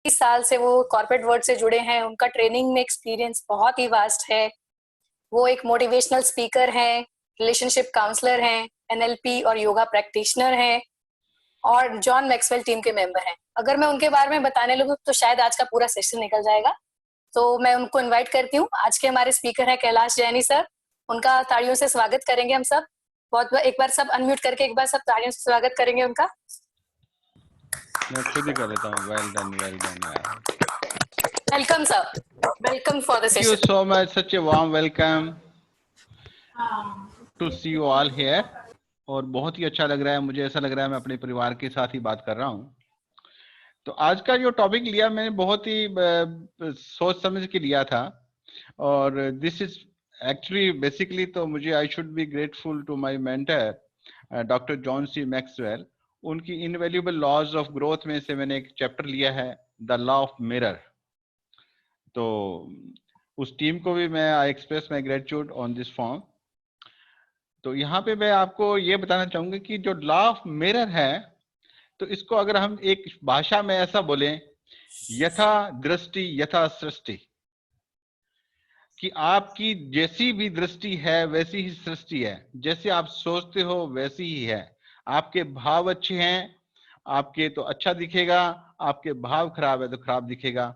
साल से वो कॉर्पोरेट वर्ल्ड से जुड़े हैं, उनका ट्रेनिंग में एक्सपीरियंस बहुत ही वास्ट है। वो एक मोटिवेशनल स्पीकर हैं, रिलेशनशिप काउंसलर हैं, एनएलपी और योगा प्रैक्टिशनर हैं और जॉन मैक्सवेल टीम के मेंबर हैं। अगर मैं उनके बारे में बताने लगूं तो शायद आज का पूरा सेशन निकल जाएगा, तो मैं उनको इनवाइट करती हूँ। आज के हमारे स्पीकर हैं कैलाश जैनी सर। उनका तालियों से स्वागत करेंगे हम सब। एक बार सब अनम्यूट करके एक बार सब तालियों से स्वागत करेंगे उनका। मैं खुद ही कर लेता हूँ। वेल डन यार। Welcome sir, welcome for the Thank you session. so much. Such a warm welcome to see you all here. और बहुत ही अच्छा लग रहा है, मुझे ऐसा लग रहा है मैं अपने परिवार के साथ ही बात कर रहा हूँ। तो आज का जो टॉपिक लिया मैंने बहुत ही सोच समझ के लिया था, और दिस इज एक्चुअली बेसिकली तो मुझे I should be grateful to my mentor doctor John C Maxwell. उनकी इनवैल्यूएबल लॉज ऑफ ग्रोथ में से मैंने एक चैप्टर लिया है, द लॉ ऑफ मिरर। तो उस टीम को भी मैं I express my gratitude on this form. तो यहाँ पे मैं आपको ये बताना चाहूंगा कि जो लॉ ऑफ मिरर है, तो इसको अगर हम एक भाषा में ऐसा बोलें, यथा दृष्टि यथा सृष्टि, कि आपकी जैसी भी दृष्टि है वैसी ही सृष्टि है। जैसे आप सोचते हो वैसी ही है। आपके भाव अच्छे हैं आपके तो अच्छा दिखेगा, आपके भाव खराब है तो खराब दिखेगा।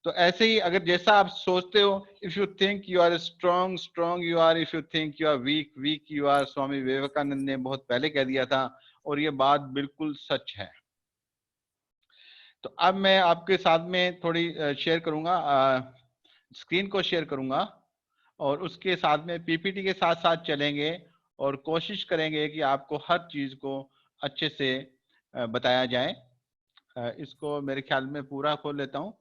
तो ऐसे ही अगर जैसा आप सोचते हो, if you think you are strong, strong you are, if you think you are weak, weak you are. Swami Vivekananda ने बहुत पहले कह दिया था, और ये बात बिल्कुल सच है। तो अब मैं आपके साथ में थोड़ी शेयर करूंगा, स्क्रीन को शेयर करूंगा, और उसके साथ में पीपीटी के साथ साथ चलेंगे और कोशिश करेंगे कि आपको हर चीज को अच्छे से बताया जाए। इसको मेरे ख्याल में पूरा खोल लेता हूं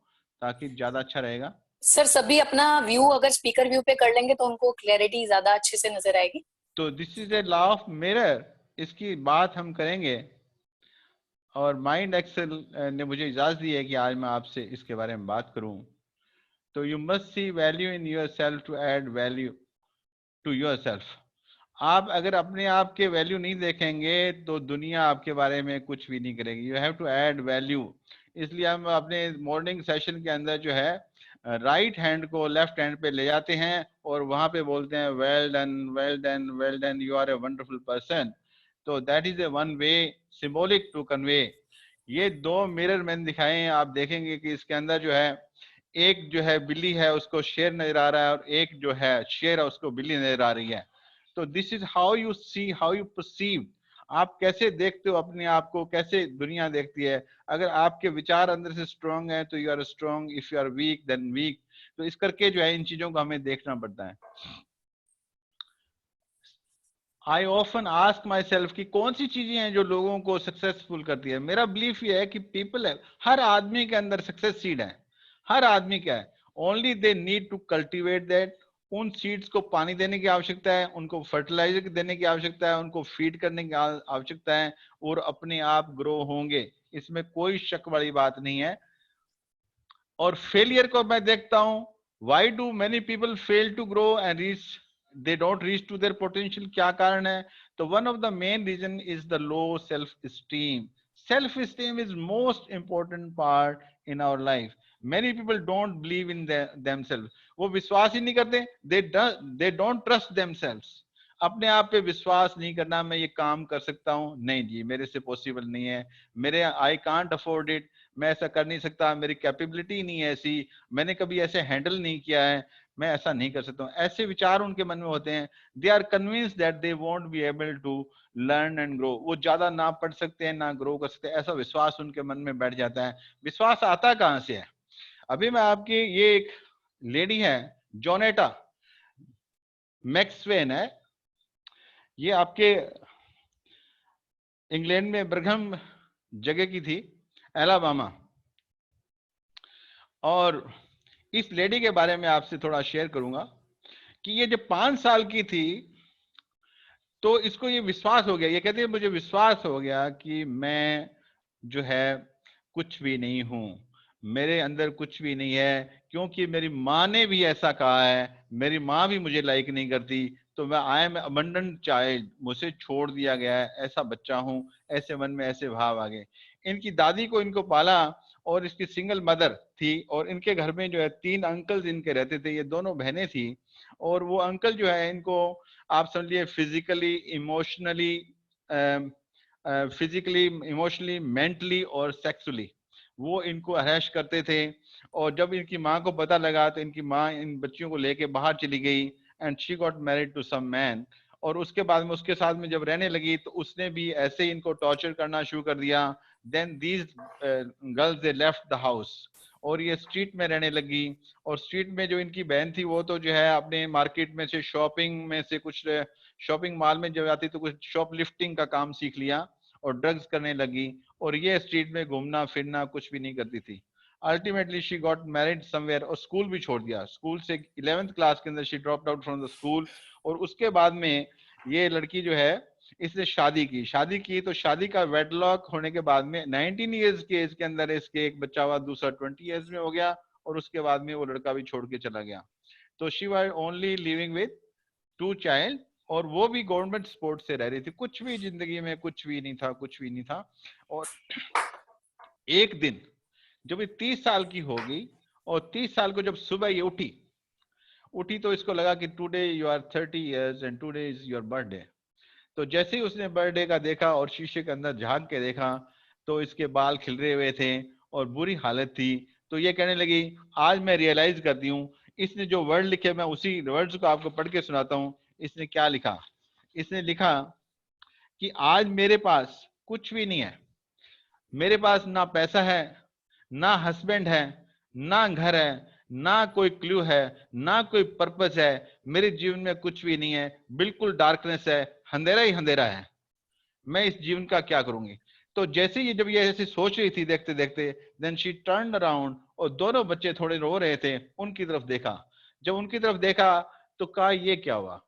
ताकि ज्यादा अच्छा रहेगा। सर सभी अपना व्यू अगर स्पीकर व्यू पे कर लेंगे तो उनको क्लैरिटी ज्यादा अच्छे से नजर आएगी। तो this is a law of mirror, इसकी बात हम करेंगे, और माइंड एक्सेल ने मुझे इजाजत दी है कि आज मैं आपसे इसके बारे में बात करूं। तो you must see value in yourself to add value to yourself. आप अगर अपने आप के वैल्यू नहीं देखेंगे तो दुनिया आपके बारे में कुछ भी नहीं करेगी। You have to add value. इसलिए हम अपने मॉर्निंग सेशन के अंदर जो है राइट हैंड को लेफ्ट हैंड पे ले जाते हैं और वहां पे बोलते हैं well done, well done, well done, you are a wonderful person. तो that is a one way symbolic to convey. ये दो मिरर मैंने दिखाए हैं, आप देखेंगे कि इसके अंदर जो है एक जो है बिल्ली है उसको शेर नजर आ रहा है, और एक जो है शेर है उसको बिल्ली नजर आ रही है। तो this is how you see, how you perceive. आप कैसे देखते हो अपने आप को, कैसे दुनिया देखती है। अगर आपके विचार अंदर से स्ट्रांग है तो you are strong, if you are weak then weak. तो इस करके जो है इन चीजों को हमें देखना पड़ता है। I often ask my self कि कौन सी चीजें हैं जो लोगों को सक्सेसफुल करती है। मेरा बिलीफ ये है कि पीपल है, हर आदमी के अंदर सक्सेस सीड है, हर आदमी का है। Only they need to cultivate that. उन सीड्स को पानी देने की आवश्यकता है, उनको फर्टिलाइजर देने की आवश्यकता है, उनको फीड करने की आवश्यकता है, और अपने आप ग्रो होंगे। इसमें कोई शक वाली बात नहीं है। और फेलियर को मैं देखता हूं, why do many people fail to grow and reach, they don't reach to their potential, क्या कारण है। तो one of the main reason is the low self esteem. Self esteem is most important part in our life. Many people don't believe in themselves. वो विश्वास ही नहीं करते, they don't trust themselves. अपने आप पे विश्वास नहीं करना, मैं ये काम कर सकता हूँ, नहीं जी मेरे से पॉसिबल नहीं है, मेरे आई कांट अफोर्ड इट, मैं ऐसा कर नहीं सकता, मेरी कैपेबिलिटी नहीं है ऐसी, मैंने कभी ऐसे हैंडल नहीं किया है, मैं ऐसा नहीं कर सकता हूँ। ऐसे विचार उनके मन में होते हैं। They are convinced that they won't be able to learn and grow. वो ज्यादा ना पढ़ सकते हैं ना ग्रो कर सकते हैं, ऐसा विश्वास उनके मन में बैठ जाता है। विश्वास आता कहां से है। अभी मैं आपकी ये एक लेडी है जोनेटा मैक्सवेल है, ये आपके इंग्लैंड में बर्गम जगह की थी, एलाबामा। और इस लेडी के बारे में आपसे थोड़ा शेयर करूंगा कि ये जब 5 साल की थी तो इसको ये विश्वास हो गया, ये कहती है मुझे विश्वास हो गया कि मैं जो है कुछ भी नहीं हूं, मेरे अंदर कुछ भी नहीं है, क्योंकि मेरी माँ ने भी ऐसा कहा है, मेरी माँ भी मुझे लाइक नहीं करती, तो मैं आई एम अबंडेंट चाइल्ड, मुझे छोड़ दिया गया है, ऐसा बच्चा हूं। ऐसे मन में ऐसे भाव आ गए। इनकी दादी को इनको पाला और इसकी सिंगल मदर थी, और इनके घर में जो है 3 अंकल्स इनके रहते थे, ये दोनों बहनें थी। और वो अंकल जो है इनको आप समझिए फिजिकली, इमोशनली, मेंटली और सेक्सुअली वो इनको हरेश करते थे। और जब इनकी माँ को पता लगा तो इनकी माँ इन बच्चियों को लेके बाहर चली गई, and she got married to some man. और उसके बाद में उसके साथ में जब रहने लगी तो उसने भी ऐसे ही इनको टॉर्चर करना शुरू कर दिया। Then these girls they left the house, और ये स्ट्रीट में रहने लगी। और स्ट्रीट में जो इनकी बहन थी वो तो जो है अपने मार्केट में से, शॉपिंग में से कुछ, शॉपिंग मॉल में जब आती तो कुछ शॉप लिफ्टिंग का काम सीख लिया और ड्रग्स करने लगी। और ये स्ट्रीट में घूमना फिरना कुछ भी नहीं करती थी। Ultimately she got married somewhere, और स्कूल भी छोड़ दिया। स्कूल से 11th क्लास के अंदर she dropped out from the school. और उसके बाद में ये लड़की जो है इसने शादी की तो शादी का वेडलॉक होने के बाद में 19 ईयर्स के एज के अंदर इसके एक बच्चा हुआ, दूसरा 20 ईयर्स में हो गया, और उसके बाद में वो लड़का भी छोड़ के चला गया। तो she was only living with 2 child, और वो भी गवर्नमेंट सपोर्ट से रह रही थी। कुछ भी जिंदगी में कुछ भी नहीं था, कुछ भी नहीं था। और एक दिन जब ये 30 साल की हो गई, और 30 साल को जब सुबह ये उठी तो इसको लगा कि today you are 30 years and today is your birthday. तो जैसे ही उसने बर्थडे का देखा और शीशे के अंदर झांक के देखा तो इसके बाल खिलरे हुए थे और बुरी हालत थी। तो ये कहने लगी आज मैं रियलाइज करती हूँ, इसने जो वर्ड लिखे मैं उसी वर्ड्स को आपको पढ़ के सुनाता हूँ। इसने क्या लिखा? इसने लिखा कि आज मेरे पास कुछ भी नहीं है। मेरे पास ना पैसा है, ना हस्बैंड है, ना घर है, ना कोई क्लू है, ना कोई पर्पस है। मेरे जीवन में कुछ भी नहीं है, बिल्कुल डार्कनेस है, अंधेरा ही अंधेरा है। मैं इस जीवन का क्या करूंगी? तो जैसे ही जब ये ऐसे सोच रही थी देखते देखते, देन शी टर्न अराउंड, और दोनों बच्चे थोड़े रो रहे थे, उनकी तरफ देखा। जब उनकी तरफ देखा तो कहा ये क्या हुआ?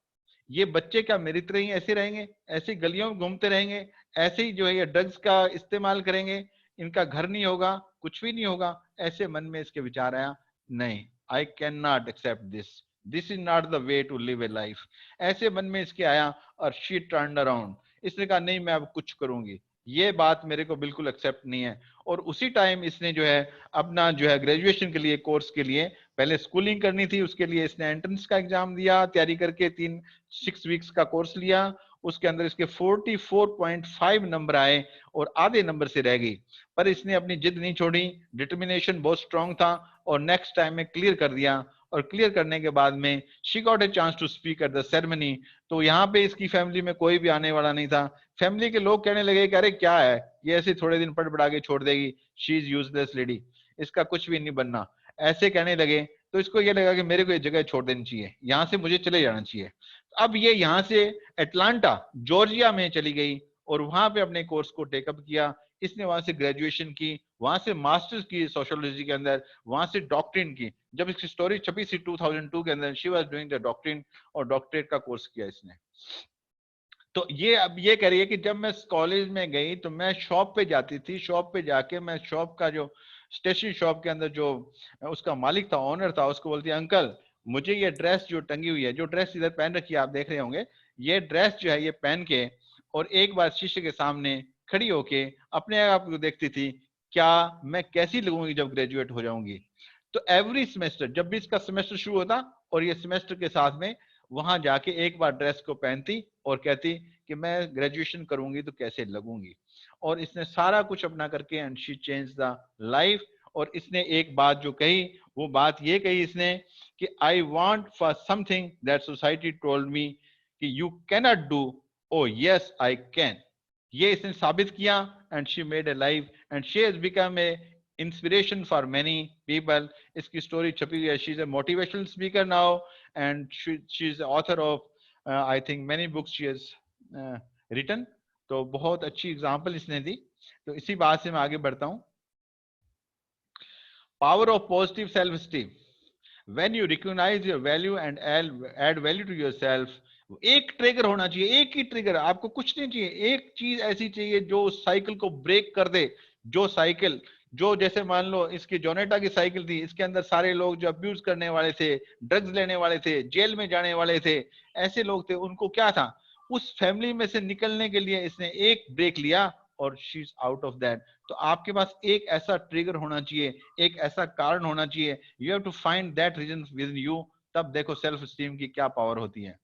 ये बच्चे क्या मेरी तरह ही ऐसे रहेंगे, ऐसी गलियों में घूमते रहेंगे, ऐसे ही जो है ये ड्रग्स का इस्तेमाल करेंगे, इनका घर नहीं होगा, कुछ भी नहीं होगा? ऐसे मन में इसके विचार आया, नहीं, I can not accept this is not the way to live a life. ऐसे मन में इसके आया, और शी टर्न अराउंड। इसने कहा नहीं, मैं अब कुछ करूंगी, ये बात मेरे को बिल्कुल एक्सेप्ट नहीं है। और उसी टाइम इसने जो है अपना जो है ग्रेजुएशन के लिए, कोर्स के लिए, पहले स्कूलिंग करनी थी, उसके लिए इसने एंट्रेंस का एग्जाम दिया, तैयारी करके 6 वीक्स का कोर्स लिया। उसके अंदर इसके 44.5 नंबर आए और आधे नंबर से रह गई। पर इसने अपनी जिद नहीं छोड़ी, डिटर्मिनेशन बहुत स्ट्रांग था, और नेक्स्ट टाइम में क्लियर कर दिया। और क्लियर करने के बाद में she got a chance to speak at the ceremony. तो यहाँ पे इसकी फैमिली में कोई भी आने वाला नहीं था। फैमिली के लोग कहने लगे कि अरे क्या है, ये ऐसे थोड़े दिन पढ़ पढ़ा के छोड़ देगी, शी इज यूजलेस लेडी, इसका कुछ भी नहीं बनना, ऐसे कहने लगे। तो इसको ये लगा कि मेरे को ये जगह छोड़ देनी चाहिए, यहाँ से मुझे चले जाना चाहिए। अब ये यहाँ से एटलांटा जॉर्जिया में चली गई और वहां पे अपने कोर्स को टेकअप किया। इसने वहां से ग्रेजुएशन की, वहां से मास्टर्स की सोशियोलॉजी के अंदर, वहां से डॉक्ट्रिन की। जब इसकी स्टोरी छपी थी 2002 के अंदर, she was doing the doctrine, और डॉक्टरेट का कोर्स किया इसने। तो ये अब ये कह रही है कि जब मैं कॉलेज में गई तो मैं शॉप पे जाती थी, शॉप पे जाके मैं शॉप का जो स्टेशनरी शॉप के अंदर जो उसका मालिक था, ऑनर था, उसको बोलती है अंकल मुझे ये ड्रेस जो टंगी हुई है, जो ड्रेस इधर पहन रखी है आप देख रहे होंगे, ये ड्रेस जो है ये पहन के, और एक बार शीशे के सामने खड़ी होके अपने आप को देखती थी, क्या मैं कैसी लगूंगी जब ग्रेजुएट हो जाऊंगी। तो एवरी सेमेस्टर, जब भी इसका सेमेस्टर शुरू होता और ये सेमेस्टर के साथ में वहां जाके एक बार ड्रेस को पहनती और कहती कि मैं ग्रेजुएशन करूंगी तो कैसे लगूंगी। और इसने सारा कुछ अपना करके, and she change the life. और इसने एक बात जो कही, वो बात ये कही इसने कि I want for something that society told me कि you can not do, oh yes I can. ये इसने साबित किया, and she made a life, and she has become a inspiration for many people. इसकी स्टोरी छपी हुई है, she is a motivational speaker now, and she is author of I think many books she has written. तो बहुत अच्छी example इसने दी। तो इसी बात से मैं आगे बढ़ता हूं। Power of positive self esteem, when you recognise your value and add value to yourself. एक ट्रिगर होना चाहिए, एक ही ट्रिगर, आपको कुछ नहीं चाहिए, एक चीज ऐसी चाहिए जो साइकिल को ब्रेक कर दे। जो साइकिल, जो जैसे मान लो इसकी जोनेटा की साइकिल थी, इसके अंदर सारे लोग जो अब्यूज करने वाले थे, ड्रग्स लेने वाले थे, जेल में जाने वाले थे, ऐसे लोग थे, उनको क्या था, उस फैमिली में से निकलने के लिए इसने एक ब्रेक लिया और she is out of that. तो आपके पास एक ऐसा ट्रिगर होना चाहिए, एक ऐसा कारण होना चाहिए। You have to find that reason within you. तब देखो सेल्फ स्टीम की क्या पावर होती है।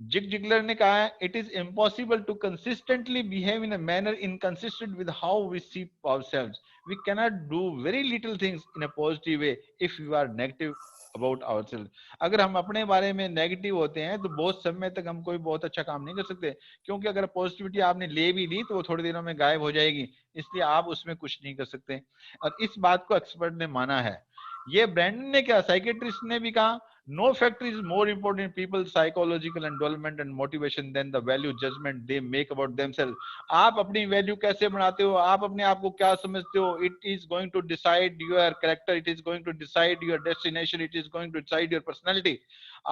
जिग जिगलर ने कहा है, it is impossible to consistently behave in a manner inconsistent with how we see ourselves. We can not do very little things in a positive way if you are negative about ourselves. अगर हम अपने बारे में negative होते हैं तो बहुत समय तक हम कोई बहुत अच्छा काम नहीं कर सकते, क्योंकि अगर पॉजिटिविटी आपने ले भी ली तो वो थोड़े दिनों में गायब हो जाएगी, इसलिए आप उसमें कुछ नहीं कर सकते। और इस बात को एक्सपर्ट ने माना है। ये ब्रैंडन ने क्या, साइकेट्रिस्ट ने भी कहा, no factor is more important in people's psychological and development and motivation than the value judgment they make about themselves। आप अपनी वैल्यू कैसे बनाते हो, आप अपने आप को क्या समझते हो, it is going to decide your character, it is going to decide your destination, it is going to decide your personality।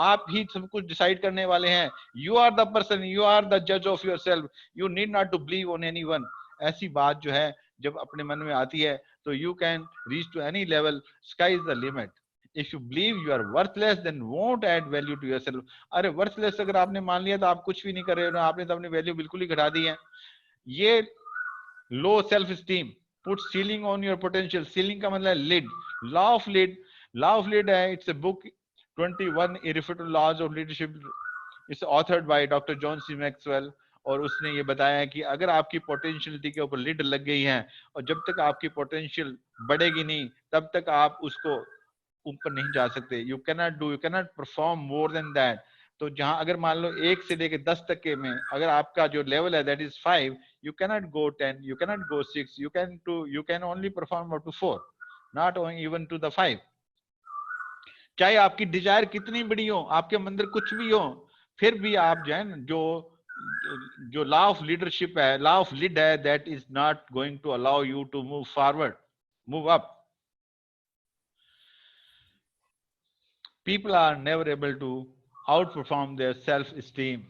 आप ही सब कुछ डिसाइड करने वाले हैं। you are the person, you are the judge of yourself, you need not to believe on anyone। ऐसी बात जो है जब अपने मन में आती है तो you can reach to any level, sky is the limit। If you believe you are worthless, then won't add value to yourself। अरे worthless अगर आपने मान लिया तो आप कुछ भी नहीं कर रहे हो ना, आपने तो अपनी वैल्यू बिल्कुल ही घटा दी है। ये low self esteem put ceiling on your potential. Ceiling का मतलब lid. Law of lid, law of lid है, it's a book 21 irrefutable laws of leadership. It's authored by doctor John C Maxwell. और उसने ये बताया कि अगर आपकी पोटेंशियलिटी के ऊपर लिड लग गई है और जब तक आपकी पोटेंशियल बढ़ेगी नहीं तब तक आप उसको ऊपर नहीं जा सकते। You cannot do, you cannot perform more than that. तो जहां अगर मान लो 1 से लेकर 10 तक के में अगर आपका जो लेवल है that is 5, you cannot go 10, you cannot go 6, you can only perform up to 4, not even to the 5। चाहे आपकी डिजायर कितनी बड़ी हो, आपके अंदर कुछ भी हो, फिर भी आप जो है ना, जो लॉ ऑफ लीडरशिप है, लॉ ऑफ लीड है, that is not going to allow you to move forward, move up. People are never able to outperform their self-esteem।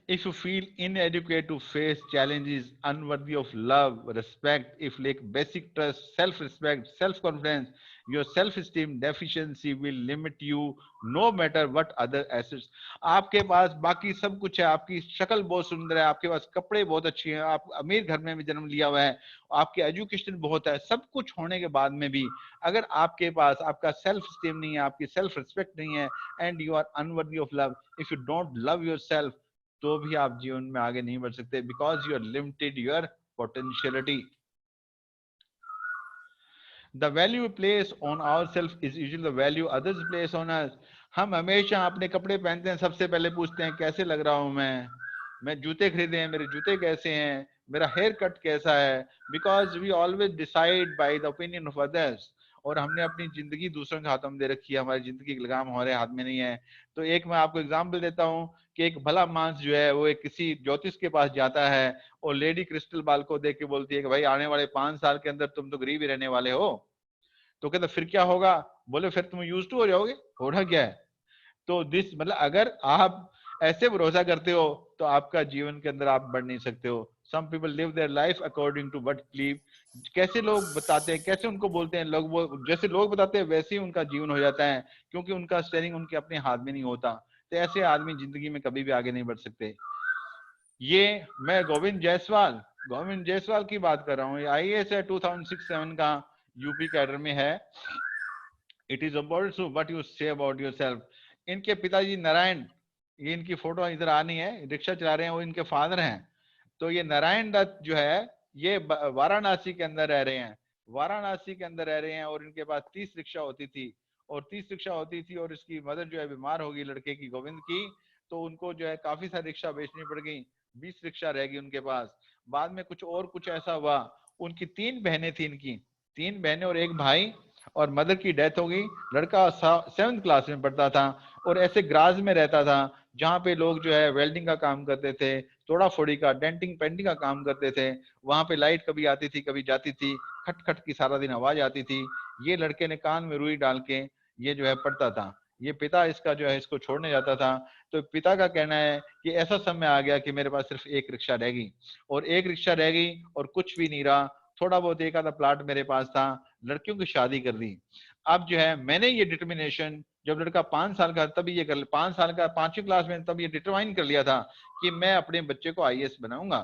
If you feel inadequate to face challenges, unworthy of love, respect, if lack basic trust, self-respect, self-confidence, your self-esteem deficiency will limit you no matter what other assets। आपके पास बाकी सब कुछ है, आपकी शक्ल बहुत सुंदर है, आपके पास कपड़े बहुत अच्छे हैं, आप अमीर घर में भी जन्म लिया हुआ है, आपकी एजुकेशन बहुत है, सब कुछ होने के बाद में भी अगर आपके पास आपका सेल्फ स्टीम नहीं है, आपकी सेल्फ रिस्पेक्ट नहीं है, and you are unworthy of love, if you don't love yourself, तो भी आप जीवन में आगे नहीं बढ़ सकते, because you are limited your potentiality. The value we place on ourselves is usually the value others place on us। हम हमेशा अपने कपड़े पहनते हैं, सबसे पहले पूछते हैं कैसे लग रहा हूं मैं जूते खरीदे हैं, मेरे जूते कैसे हैं, मेरा हेयर कट कैसा है, because we always decide by the opinion of others. और हमने अपनी जिंदगी दूसरों के हाथों में दे रखी है, हमारी जिंदगी की लगाम हमारे हाथ में नहीं है। तो एक मैं आपको एग्जांपल देता हूँ कि एक भला मानस जो है वो एक किसी ज्योतिष के पास जाता है और लेडी क्रिस्टल बॉल को देख के बोलती है कि भाई आने वाले 5 साल के अंदर तुम तो गरीब ही रहने वाले हो। तो कहता फिर क्या होगा, बोले फिर तुम यूज टू हो जाओगे, हो रहा क्या है। तो दिस मतलब अगर आप ऐसे भरोसा करते हो तो आपका जीवन के अंदर आप बढ़ नहीं सकते हो। Some people live their life according to what believe. कैसे लोग बताते हैं, कैसे उनको बोलते हैं लोग, वो जैसे लोग बताते हैं वैसे ही उनका जीवन हो जाता है, क्योंकि उनका स्टेयरिंग उनके अपने हाथ में नहीं होता। तो ऐसे आदमी जिंदगी में कभी भी आगे नहीं बढ़ सकते। ये मैं गोविंद जायसवाल की बात कर रहा हूँ। IAS है 2006-7 का, यूपी कैडर में है। It is about what you say about yourself. इनके पिताजी नारायण, ये इनकी फोटो इधर आनी है, रिक्शा चला रहे हैं, वो इनके फादर हैं। तो ये नारायण दत्त जो है ये वाराणसी के अंदर रह रहे हैं, वाराणसी के अंदर रह रहे हैं, और इनके पास 30 रिक्शा होती थी, और 30 रिक्शा होती थी, और इसकी मदर जो है बीमार हो गई लड़के की, गोविंद की, तो उनको जो है काफी सारी रिक्शा बेचनी पड़ गई, 20 रिक्शा रह गई उनके पास। बाद में कुछ ऐसा हुआ, उनकी 3 बहनें थी, इनकी 3 बहनें और 1 भाई, और मदर की डेथ हो गई। लड़का 7th क्लास में पढ़ता था और ऐसे ग्राज में रहता था जहाँ पे लोग जो है वेल्डिंग का काम करते थे, तोड़ा फोड़ी का, डेंटिंग पेंटिंग का काम करते थे। वहां पे लाइट कभी आती थी कभी जाती थी, खट खट की सारा दिन आवाज आती थी। ये लड़के ने कान में रुई डाल के ये जो है पढ़ता था। ये पिता इसका जो है इसको छोड़ने जाता था। तो पिता का कहना है कि ऐसा समय आ गया कि मेरे पास सिर्फ 1 रिक्शा रह गई, और 1 रिक्शा रह गई और कुछ भी नहीं रहा, थोड़ा बहुत एक आधा प्लाट मेरे पास था, लड़कियों की शादी कर दी। अब जो है मैंने ये डिटर्मिनेशन, जब लड़का 5 साल का तभी ये 5 साल का 5वीं क्लास में, तब ये डिटरमाइन कर लिया था कि मैं अपने बच्चे को IAS बनाऊंगा।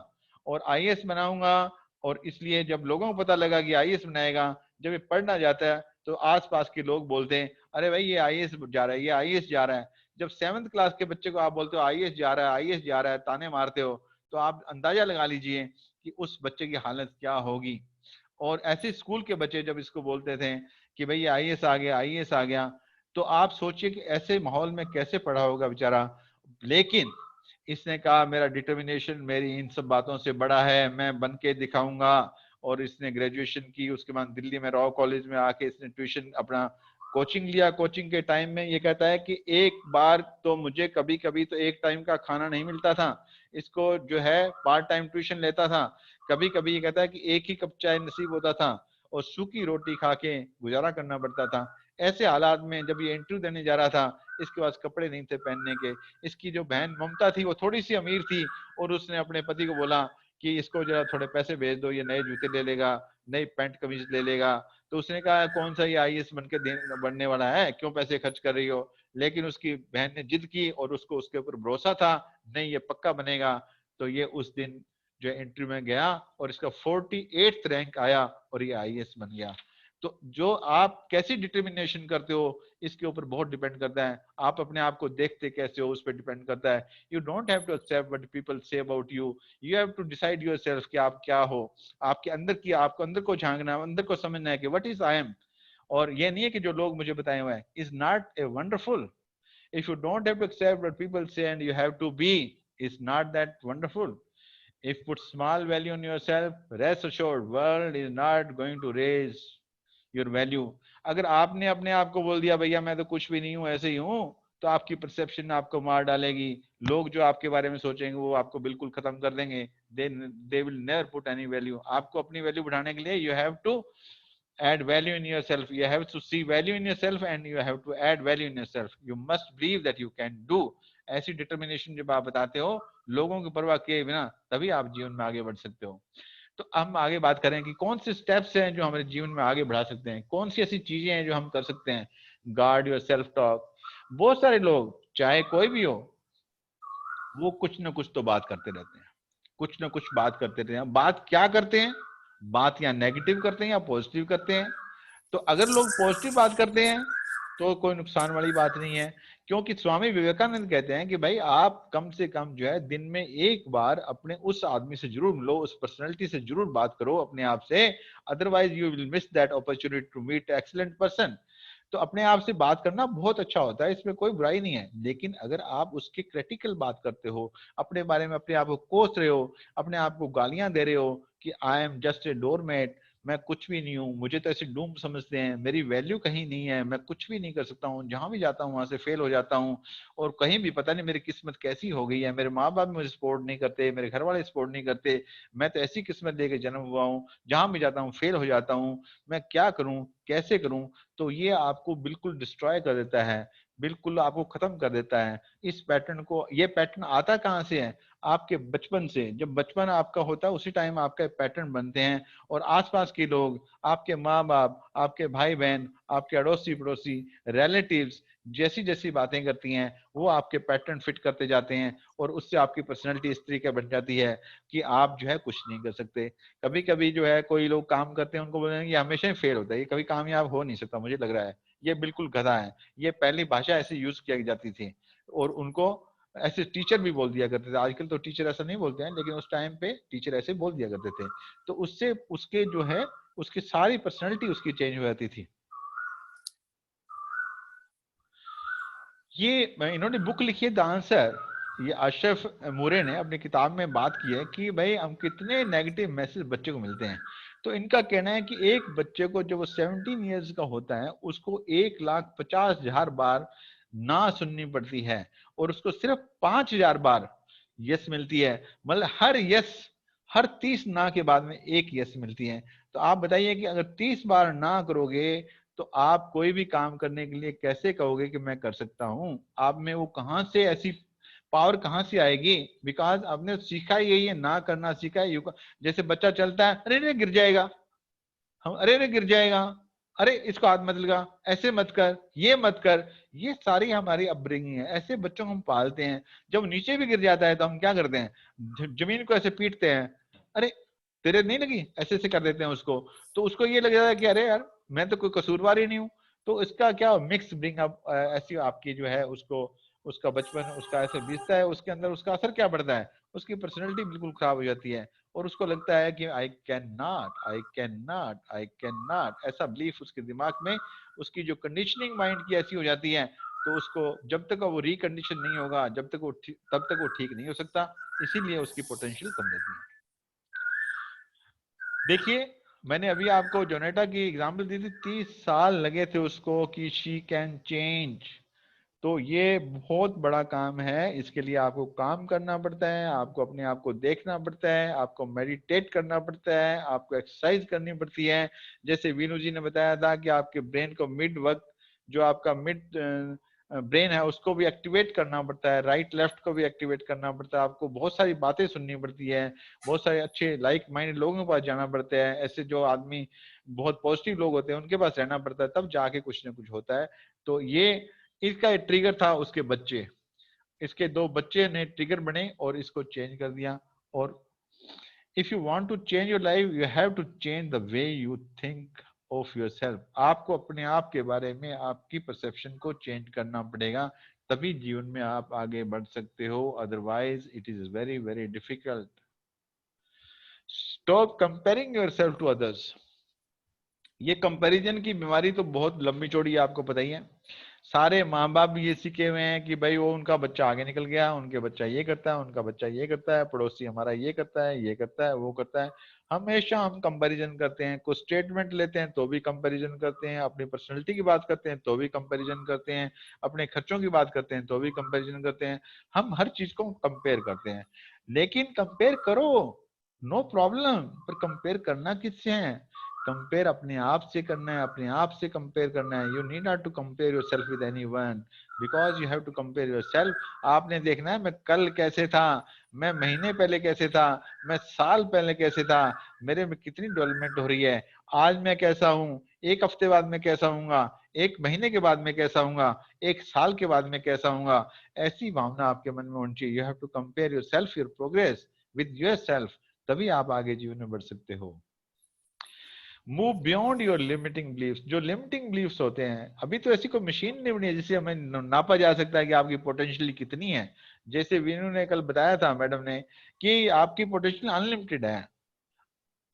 और आईएएस बनाऊंगा। और इसलिए जब लोगों को पता लगा कि आईएएस बनाएगा, जब ये पढ़ना जाता है तो आसपास के लोग बोलते हैं अरे भाई ये आईएएस जा रहा है, ये आईएएस जा रहा है। जब 7th क्लास के बच्चे को आप बोलते हो आईएएस जा रहा है, आईएएस जा रहा है, ताने मारते हो, तो आप अंदाजा लगा लीजिए कि उस बच्चे की हालत क्या होगी। और ऐसे स्कूल के बच्चे जब इसको बोलते थे कि भाई आईएएस आ गया, आईएएस आ गया, तो आप सोचिए कि ऐसे माहौल में कैसे पढ़ा होगा बेचारा। लेकिन इसने कहा मेरा डिटर्मिनेशन मेरी इन सब बातों से बड़ा है, मैं बन के दिखाऊंगा। और इसने ग्रेजुएशन की, उसके बाद दिल्ली में रॉ कॉलेज में आके इसने ट्यूशन अपना कोचिंग लिया। कोचिंग के टाइम में ये कहता है कि एक बार तो मुझे कभी कभी तो एक टाइम का खाना नहीं मिलता था, इसको जो है पार्ट टाइम ट्यूशन लेता था। कभी कभी ये कहता है कि एक ही कप चाय नसीब होता था और सूखी रोटी खा के गुजारा करना पड़ता था। ऐसे हालात में जब ये इंटरव्यू देने जा रहा था, इसके पास कपड़े नहीं थे पहनने के। इसकी जो बहन ममता थी वो थोड़ी सी अमीर थी और उसने अपने पति को बोला कि इसको जरा थोड़े पैसे भेज दो, ये नए जूते ले लेगा, नई पैंट कमीज ले लेगा। तो उसने कहा कौन सा ये आईएएस बनने वाला है, क्यों पैसे खर्च कर रही हो। लेकिन उसकी बहन ने जिद की और उसको उसके ऊपर भरोसा था, नहीं ये पक्का बनेगा। तो ये उस दिन जो इंटरव्यू में गया और इसका 48th रैंक आया और ये आईएएस बन गया। तो जो आप कैसी डिटर्मिनेशन करते हो इसके ऊपर बहुत डिपेंड करता है। आप अपने आप को देखते कैसे हो उस पर डिपेंड करता है। You don't have to accept what people say about you, you have to decide yourself कि आप क्या हो। आपके अंदर की, आपको अंदर को झांकना है, अंदर को समझना है कि व्हाट इज आई एम। और ये नहीं है कि जो लोग मुझे बताए हुए हैं is not a wonderful. If you don't have to accept what people say and you have to be, is not that wonderful. If put small value on yourself, rest assured, world is not going to raise your value. अगर आपने अपने आप को बोल दिया भैया मैं तो कुछ भी नहीं हूँ, ऐसे ही हूँ, तो आपकी परसेप्शन आपको मार डालेगी। लोग जो आपके बारे में सोचेंगे वो आपको बिल्कुल खत्म कर देंगे। they will never put any value. आपको अपनी वैल्यू बढ़ाने के लिए you have to add value in yourself. You have to see value in yourself and you have to add value in yourself. You must believe that you can do. ऐसी determination जब आप बताते हो लोगों की परवाह किए बिना, तभी आप जीवन में आगे बढ़ सकते हो। तो हम आगे बात करें कि कौन से स्टेप्स हैं जो हमारे जीवन में आगे बढ़ा सकते हैं, कौन सी ऐसी चीजें हैं जो हम कर सकते हैं। Guard your self talk. बहुत सारे लोग चाहे कोई भी हो वो कुछ ना कुछ तो बात करते रहते हैं, कुछ ना कुछ बात करते रहते हैं। बात क्या करते हैं, बात या नेगेटिव करते हैं या पॉजिटिव करते हैं। तो अगर लोग पॉजिटिव बात करते हैं तो कोई नुकसान वाली बात नहीं है, क्योंकि स्वामी विवेकानंद कहते हैं कि भाई आप कम से कम जो है दिन में एक बार अपने उस आदमी से जरूर मिलो, उस पर्सनैलिटी से जरूर बात करो अपने आप से, otherwise you will miss that opportunity to meet excellent person. तो अपने आप से बात करना बहुत अच्छा होता है, इसमें कोई बुराई नहीं है। लेकिन अगर आप उसकी क्रिटिकल बात करते हो, अपने बारे में अपने आप को कोस रहे हो, अपने आप को गालियां दे रहे हो कि I am just a doormat, मैं कुछ भी नहीं हूँ, मुझे तो ऐसे डूम समझते हैं, मेरी वैल्यू कहीं नहीं है, मैं कुछ भी नहीं कर सकता हूँ, जहां भी जाता हूँ वहां से फेल हो जाता हूँ, और कहीं भी पता नहीं मेरी किस्मत कैसी हो गई है, मेरे माँ बाप मुझे सपोर्ट नहीं करते, मेरे घर वाले सपोर्ट नहीं करते, मैं तो ऐसी किस्मत लेके जन्म हुआ हूँ, जहां भी जाता हूँ फेल हो जाता हूँ, मैं क्या करूँ, कैसे करूँ। तो ये आपको बिल्कुल डिस्ट्रॉय कर देता है, बिल्कुल आपको खत्म कर देता है। इस पैटर्न को, ये पैटर्न आता कहाँ से है, आपके बचपन से। जब बचपन आपका होता है उसी टाइम आपके पैटर्न बनते हैं, और आसपास के लोग, आपके माँ बाप, आपके भाई बहन, आपके अड़ोसी पड़ोसी, रिलेटिव्स जैसी जैसी बातें करती हैं वो आपके पैटर्न फिट करते जाते हैं, और उससे आपकी पर्सनैलिटी इस तरीके बन जाती है कि आप जो है कुछ नहीं कर सकते। कभी कभी जो है कोई लोग काम करते हैं उनको बोलते हैं ये हमेशा ही फेल होता है, ये कभी कामयाब हो नहीं सकता, मुझे लग रहा है ये बिल्कुल गधा है। ये पहली भाषा ऐसे यूज किया जाती थी, और उनको ऐसे टीचर भी बोल दिया करते थे। आजकल तो टीचर ऐसा नहीं बोलते हैं, लेकिन उस टाइम पे टीचर ऐसे बोल दिया करते थे। तो उससे उसके जो है उसकी सारी पर्सनैलिटी उसकी चेंज हो जाती थी। ये इन्होंने बुक लिखी है द आंसर, ये अशरफ मूरे ने अपनी किताब में बात की है कि भाई हम कितने नेगेटिव मैसेज बच्चे को मिलते हैं। तो इनका कहना है कि एक बच्चे को जब वो 17 ईयर्स का होता है उसको 1,50,000 बार ना सुननी पड़ती है, और उसको सिर्फ 5,000 बार यस मिलती है। मतलब हर यस, हर 30 ना के बाद में एक यस मिलती है। तो आप बताइए कि अगर 30 बार ना करोगे तो आप कोई भी काम करने के लिए कैसे कहोगे कि मैं कर सकता हूं। आप में वो कहां से ऐसी पावर कहां से आएगी, बिकॉज आपने सीखा ही यही है, ना करना सीखा है। जैसे बच्चा चलता है, अरे रे गिर जाएगा, हम अरे रे गिर जाएगा, अरे इसको हाथ मत लगा, ऐसे मत कर, ये मत कर। ये सारी हमारी अपब्रिंगिंग है, ऐसे बच्चों को हम पालते हैं। जब नीचे भी गिर जाता है तो हम क्या करते हैं, जमीन को ऐसे पीटते हैं, अरे तेरे नहीं लगी, ऐसे ऐसे कर देते हैं उसको, तो उसको ये लग जाता है कि अरे यार मैं तो कोई कसूरवार ही नहीं हूँ। तो इसका क्या मिक्स ब्रिंग अप, ऐसी आपकी जो है उसको, उसका बचपन उसका ऐसे बीतता है, उसके अंदर उसका असर क्या पड़ता है, उसकी पर्सनैलिटी बिल्कुल खराब हो जाती है, और उसको लगता है कि आई can not, I can not, I can not, ऐसा बिलीफ उसके दिमाग में, उसकी जो कंडीशनिंग माइंड की ऐसी हो जाती है, तो उसको जब तक वो रिकंडीशन नहीं होगा, जब तक वो तब तक वो ठीक नहीं हो सकता, इसीलिए उसकी पोटेंशियल कम रहती है। देखिए मैंने अभी आपको जोनेटा की एग्जांपल दी थी, 30 साल लगे थे उसको कि शी कैन चेंज। तो ये बहुत बड़ा काम है, इसके लिए आपको काम करना पड़ता है, आपको अपने आप को देखना पड़ता है, आपको मेडिटेट करना पड़ता है, आपको एक्सरसाइज करनी पड़ती है। जैसे वीनू जी ने बताया था कि आपके ब्रेन को मिड वक्त, जो आपका मिड ब्रेन है उसको भी एक्टिवेट करना पड़ता है, राइट लेफ्ट को भी एक्टिवेट करना पड़ता है, आपको बहुत सारी बातें सुननी पड़ती है, बहुत सारे अच्छे लाइक माइंडेड लोगों के पास जाना पड़ता है, ऐसे जो आदमी बहुत पॉजिटिव लोग होते हैं उनके पास रहना पड़ता है, तब जाके कुछ ना कुछ होता है। तो ये इसका एक ट्रिगर था उसके बच्चे, इसके 2 बच्चे ने ट्रिगर बने और इसको चेंज कर दिया। और if you want to change your life you have to change the way you think of yourself. आपको अपने आप के बारे में आपकी परसेप्शन को चेंज करना पड़ेगा, तभी जीवन में आप आगे बढ़ सकते हो, otherwise it is very very difficult. Stop comparing yourself to others. ये कंपैरिजन की बीमारी तो बहुत लंबी चौड़ी है, आपको पता ही है। सारे माँ बाप भी ये सीखे हुए हैं कि भाई वो उनका बच्चा आगे निकल गया, उनके बच्चा ये करता है, उनका बच्चा ये करता है, पड़ोसी हमारा ये करता है, ये करता है, वो करता है। हमेशा हम कंपैरिजन करते हैं, कुछ स्टेटमेंट लेते हैं तो भी कंपैरिजन करते हैं, अपनी पर्सनैलिटी की बात करते हैं तो भी कंपैरिजन करते हैं, अपने खर्चों की बात करते हैं तो भी कंपैरिजन करते हैं। हम हर चीज को कंपेयर करते हैं, लेकिन कंपेयर करो, नो प्रॉब्लम, पर कंपेयर करना किससे है? कंपेयर अपने आप से करना है, अपने आप से कंपेयर करना है। You need not to compare yourself with anyone, because you have to compare yourself. आपने देखना है मैं कल कैसे था, मैं महीने पहले कैसे था, मैं साल पहले कैसे था, मेरे में कितनी डेवलपमेंट हो रही है, आज मैं कैसा हूँ, एक हफ्ते बाद मैं कैसा हूँगा, एक महीने के बाद मैं कैसा हूँगा, एक साल के बाद मैं कैसा हूँगा। ऐसी भावना आपके मन में होनी चाहिए। You have to compare yourself, your progress with yourself, तभी आप आगे जीवन में बढ़ सकते हो। Move beyond your limiting beliefs. जो लिमिटिंग बिलीफ्स होते हैं, अभी तो ऐसी कोई मशीन नहीं बनी है जिससे हमें नापा जा सकता है कि आपकी पोटेंशियल कितनी है। जैसे वीनू ने कल बताया था, मैडम ने, कि आपकी पोटेंशियल अनलिमिटेड है,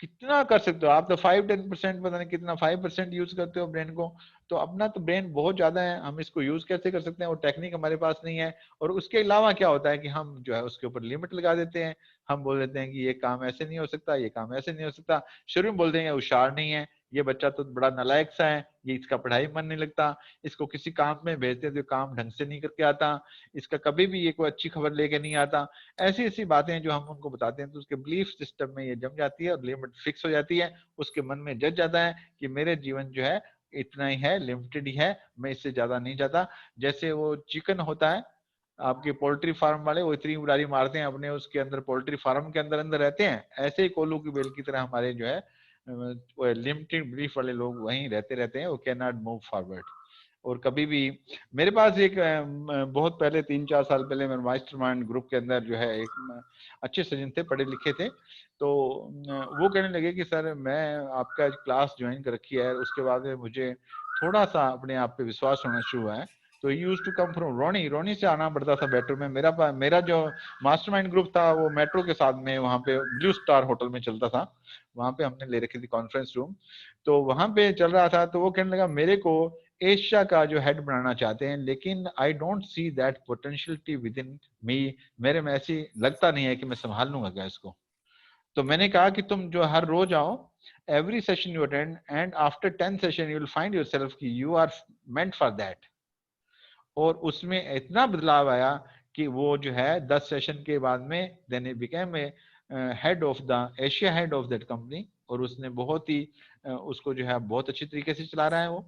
कितना कर सकते हो आप, तो 5-10% पता नहीं कितना 5% यूज करते हो ब्रेन को। तो अपना तो ब्रेन बहुत ज्यादा है, हम इसको यूज कैसे कर सकते हैं, वो टेक्निक हमारे पास नहीं है। और उसके अलावा क्या होता है कि हम जो है उसके ऊपर लिमिट लगा देते हैं। हम बोल देते हैं कि ये काम ऐसे नहीं हो सकता, ये काम ऐसे नहीं हो सकता। शुरू में बोल देंगे होशियार नहीं है, ये बच्चा तो बड़ा नालायक सा है, ये इसका पढ़ाई मन नहीं लगता, इसको किसी काम में भेजते तो काम ढंग से नहीं करके आता, इसका कभी भी ये कोई अच्छी खबर लेके नहीं आता। ऐसी ऐसी बातें जो हम उनको बताते हैं, तो उसके बिलीफ सिस्टम में ये जम जाती है और लिमिट फिक्स हो जाती है। उसके मन में जज जाता है कि मेरे जीवन जो है इतना ही है, लिमिटेड ही है, मैं इससे ज्यादा नहीं चाहता। जैसे वो चिकन होता है, आपके पोल्ट्री फार्म वाले वो इतनी उड़ारी मारते हैं अपने उसके अंदर, पोल्ट्री फार्म के अंदर अंदर रहते हैं, ऐसे ही कोल्हू की बेल की तरह हमारे जो है लिमिटेड बिलीफ वाले लोग वहीं रहते रहते हैं, वो कैन नॉट मूव फॉरवर्ड। और कभी भी मेरे पास एक बहुत पहले 3-4 साल पहले मेरे मास्टरमाइंड ग्रुप के अंदर जो है एक अच्छे सज्जन थे, पढ़े लिखे थे। तो वो कहने लगे कि सर मैं आपका क्लास ज्वाइन कर रखी है, उसके बाद में मुझे थोड़ा सा अपने आप पे विश्वास होना शुरू हुआ है। तो यूज टू कम फ्रॉम रोनी, रोनी से आना पड़ता था मेट्रो में। मेरा जो मास्टरमाइंड ग्रुप था वो मेट्रो के साथ में वहाँ पे ब्लू स्टार होटल में चलता था, वहाँ पे हमने ले रखी थी कॉन्फ्रेंस रूम। तो वहाँ पे चल रहा था, तो वो कहने लगा मेरे को एशिया का जो हेड बनाना चाहते हैं, लेकिन I don't see that potentiality within me, मेरे में ऐसी लगता नहीं है कि मैं संभाल लूंगा क्या इसको। तो मैंने कहा कि तुम जो हर रोज आओ, every session you attend and after 10 session you will find yourself कि you are meant for that. और उसमें इतना बदलाव आया कि वो जो है 10 सेशन के बाद में देन ही became a head of the Asia head of that company. और उसने बहुत ही उसको जो है बहुत अच्छी तरीके से चला रहा है वो।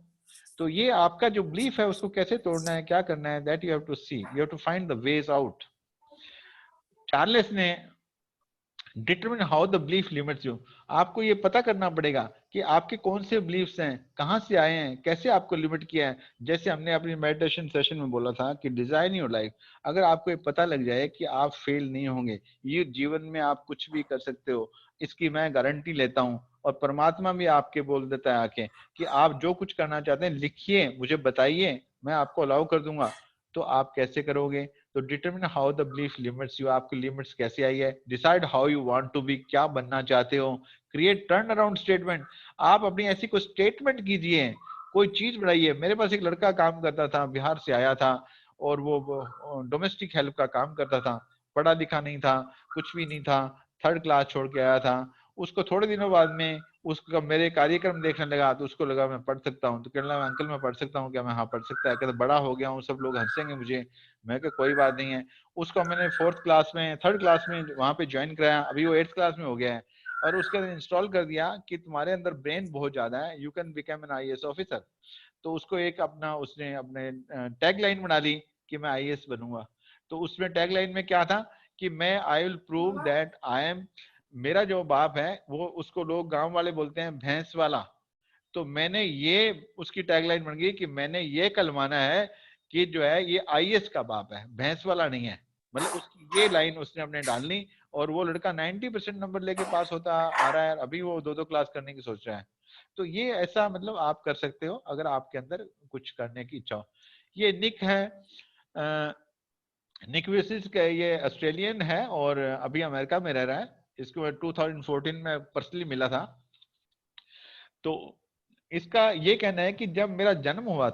तो ये आपका जो बिलीफ है उसको कैसे तोड़ना है, क्या करना है, that you have to see, you have to find the ways out. Charles ने determine how the belief limits you. आपको ये पता करना पड़ेगा कि आपके कौन से बिलीफ्स हैं, कहाँ से आए हैं, कैसे आपको लिमिट किया है। जैसे हमने अपनी मेडिटेशन सेशन में बोला था कि डिजाइन योर लाइफ। अगर आपको ये पता लग जाए कि आप फेल नहीं होंगे, ये जीवन में आप कुछ भी कर सकते हो, इसकी मैं गारंटी लेता हूँ। और परमात्मा भी आपके बोल देता है आके कि आप जो कुछ करना चाहते हैं लिखिए, मुझे बताइए, मैं आपको अलाउ कर दूंगा। तो आप कैसे करोगे? तो determine how the belief limits you, आपकी लिमिट्स कैसे आई है। Decide how you want to be, क्या बनना चाहते हो। क्रिएट टर्न अराउंड स्टेटमेंट, आप अपनी ऐसी कोई स्टेटमेंट कीजिए, कोई चीज बढ़ाइए। मेरे पास एक लड़का काम करता था, बिहार से आया था, और वो डोमेस्टिक हेल्प का काम करता था, पढ़ा लिखा नहीं था, कुछ भी नहीं था, 3rd क्लास छोड़ के आया था। उसको थोड़े दिनों बाद में उसका मेरे कार्यक्रम देखने लगा, तो उसको लगा मैं पढ़ सकता हूँ। तो कहने लगा अंकल मैं पढ़ सकता हूँ क्या? मैं हाँ पढ़ सकता है। कहते बड़ा हो गया हूँ, सब लोग हंसेंगे मुझे। मैं कहा कोई बात नहीं है। उसको मैंने 4th क्लास में 3rd क्लास में वहां पे ज्वाइन कराया, अभी वो 8th क्लास में हो गया है। और उसके अंदर इंस्टॉल कर दिया कि तुम्हारे अंदर ब्रेन बहुत ज्यादा है, you can become an IAS officer. तो उसको एक अपना उसने अपने टैग लाइन बना ली कि मैं आईएएस बनूंगा। तो उसमें टैग लाइन में क्या था कि मैं I will prove that I am, मेरा जो बाप है वो, उसको लोग गांव वाले बोलते हैं भैंस वाला। तो मैंने ये, उसकी टैगलाइन बन गई कि मैंने ये कल माना है कि जो है ये आईएएस का बाप है, भैंस वाला नहीं है। मतलब उसकी ये लाइन उसने अपने डालनी। और वो लड़का 90% नंबर लेके पास होता आ रहा है, अभी वो 2-2 क्लास करने की सोच रहा है। तो ये ऐसा मतलब आप कर सकते हो अगर आपके अंदर कुछ करने की इच्छा हो। ये निक है, निक विसिस का, ये ऑस्ट्रेलियन है और अभी अमेरिका में रह रहा है। इसको मैं 2014 में पर्सनली मिला था। तो इसका ये कहना है कि जब मेरा जन्म हुआ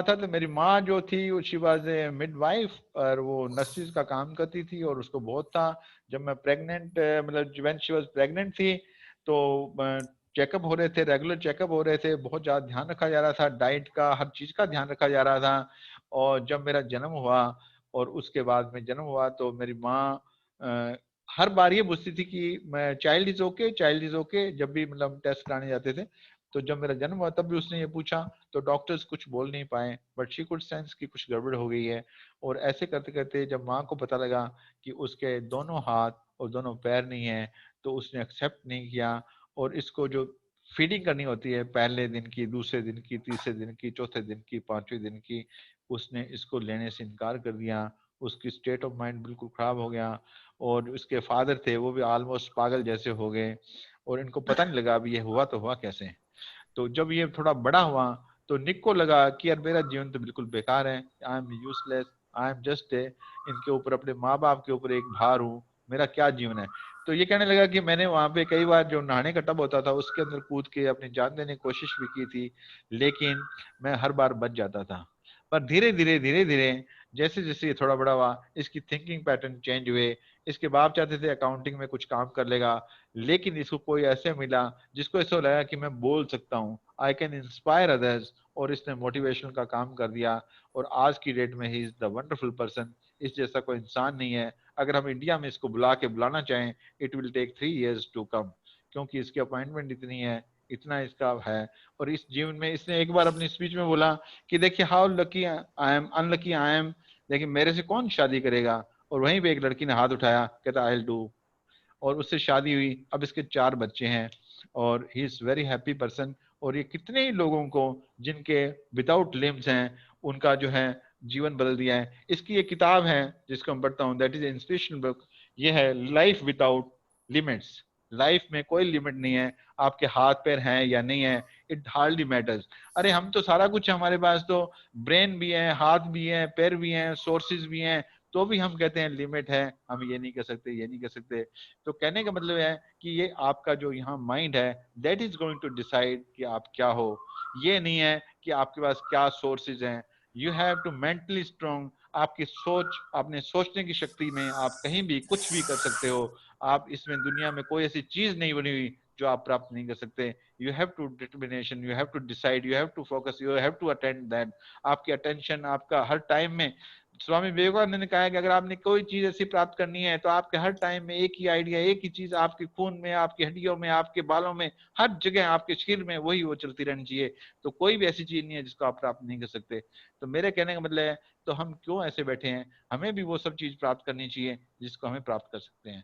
था तो मेरी माँ जो थी शी वाज ए मिडवाइफ, और वो नर्सिस का काम करती थी और उसको बहुत था। जब मैं प्रेग्नेंट, मतलब व्हेन शी वाज प्रेग्नेंट थी, तो चेकअप हो रहे थे, रेगुलर चेकअप हो रहे थे, बहुत ज्यादा ध्यान रखा जा रहा था, डाइट का हर चीज का ध्यान रखा जा रहा था। और जब मेरा जन्म हुआ और उसके बाद में जन्म हुआ तो मेरी माँ हर बार ये पूछती थी कि मैं child is okay, child is okay, जब भी मतलब टेस्ट कराने जाते थे। तो जब मेरा जन्म हुआ तब भी उसने ये पूछा। तो डॉक्टर्स कुछ बोल नहीं पाए, बट शी कुड सेंस कि कुछ गड़बड़ हो गई है। और ऐसे करते करते जब माँ को पता लगा कि उसके दोनों हाथ और दोनों पैर नहीं है, तो उसने एक्सेप्ट नहीं किया। और इसको जो फीडिंग करनी होती है पहले दिन की, दूसरे दिन की, तीसरे दिन की, चौथे दिन की, 5वें दिन की, उसने इसको लेने से इनकार कर दिया। उसकी स्टेट ऑफ माइंड बिल्कुल खराब हो गया। और उसके फादर थे वो भी ऑलमोस्ट पागल जैसे हो गए। और इनको पता नहीं लगा अभी ये हुआ तो हुआ कैसे। तो जब ये थोड़ा बड़ा हुआ तो निक को लगा कि यार मेरा जीवन तो बिल्कुल बेकार है, I am useless, I am just a, इनके ऊपर, अपने माँ बाप के ऊपर एक भार हूँ, मेरा क्या जीवन है। तो ये कहने लगा कि मैंने वहां पे कई बार जो नहाने का टब होता था उसके अंदर कूद के अपनी जान देने की कोशिश भी की थी, लेकिन मैं हर बार बच जाता था। पर धीरे धीरे जैसे जैसे ये थोड़ा बड़ा हुआ, इसकी थिंकिंग पैटर्न चेंज हुए। इसके बाप चाहते थे अकाउंटिंग में कुछ काम कर लेगा, लेकिन इसको कोई ऐसे मिला जिसको ऐसा लगा कि मैं बोल सकता हूँ, आई कैन इंस्पायर अदर्स, और इसने मोटिवेशन का काम कर दिया। और आज की डेट में he is the wonderful person. इस जैसा कोई इंसान नहीं है। अगर हम इंडिया में इसको बुलाना चाहें, it will take 3 years to come, क्योंकि इसकी अपॉइंटमेंट इतनी है, इतना इसका है। और इस जीवन में इसने एक बार अपनी स्पीच में बोला कि देखिए how lucky I am, unlucky I am, देखिए मेरे से कौन शादी करेगा। और वहीं पे एक लड़की ने हाथ उठाया, कहता आई विल डू। और उससे शादी हुई, अब इसके 4 बच्चे हैं, और he is very happy person. और ये कितने ही लोगों को जिनके विदाउट लिम्स हैं उनका जो है जीवन बदल दिया है। इसकी एक किताब है जिसको मैं पढ़ता हूँ, दैट इज इंस्पिरेशनल बुक। ये है लाइफ विदाउट लिमिट्स। लाइफ में कोई लिमिट नहीं है, आपके हाथ पैर हैं या नहीं है, इट हार्डली मैटर्स। अरे हम तो सारा कुछ है हमारे पास, तो ब्रेन भी है, हाथ भी है, पैर भी हैं, सोर्सेज भी हैं, तो भी हम कहते हैं लिमिट है, हम ये नहीं कर सकते, ये नहीं कर सकते। तो कहने का मतलब है कि ये आपका जो यहाँ माइंड है, that is going to decide कि आप क्या हो। ये नहीं है कि आपके पास क्या सोर्सेज हैं। You have to mentally strong. आपकी सोच, अपने सोचने की शक्ति में आप कहीं भी कुछ भी कर सकते हो। आप इसमें दुनिया में कोई ऐसी चीज नहीं बनी हुई जो आप प्राप्त नहीं कर सकते। You have to determination, you have to decide, you have to focus, you have to attend that. आपकी अटेंशन आपका हर टाइम में, स्वामी विवेकानंद ने कहा है कि अगर आपने कोई चीज ऐसी प्राप्त करनी है तो आपके हर टाइम में एक ही आइडिया, एक ही चीज आपके खून में, आपकी हड्डियों में, आपके बालों में, हर जगह आपके शरीर में वही वो चलती रहनी चाहिए। तो कोई भी ऐसी चीज नहीं है जिसको आप प्राप्त नहीं कर सकते। तो मेरे कहने का मतलब है, तो हम क्यों ऐसे बैठे हैं, हमें भी वो सब चीज प्राप्त करनी चाहिए जिसको हमें प्राप्त कर सकते हैं।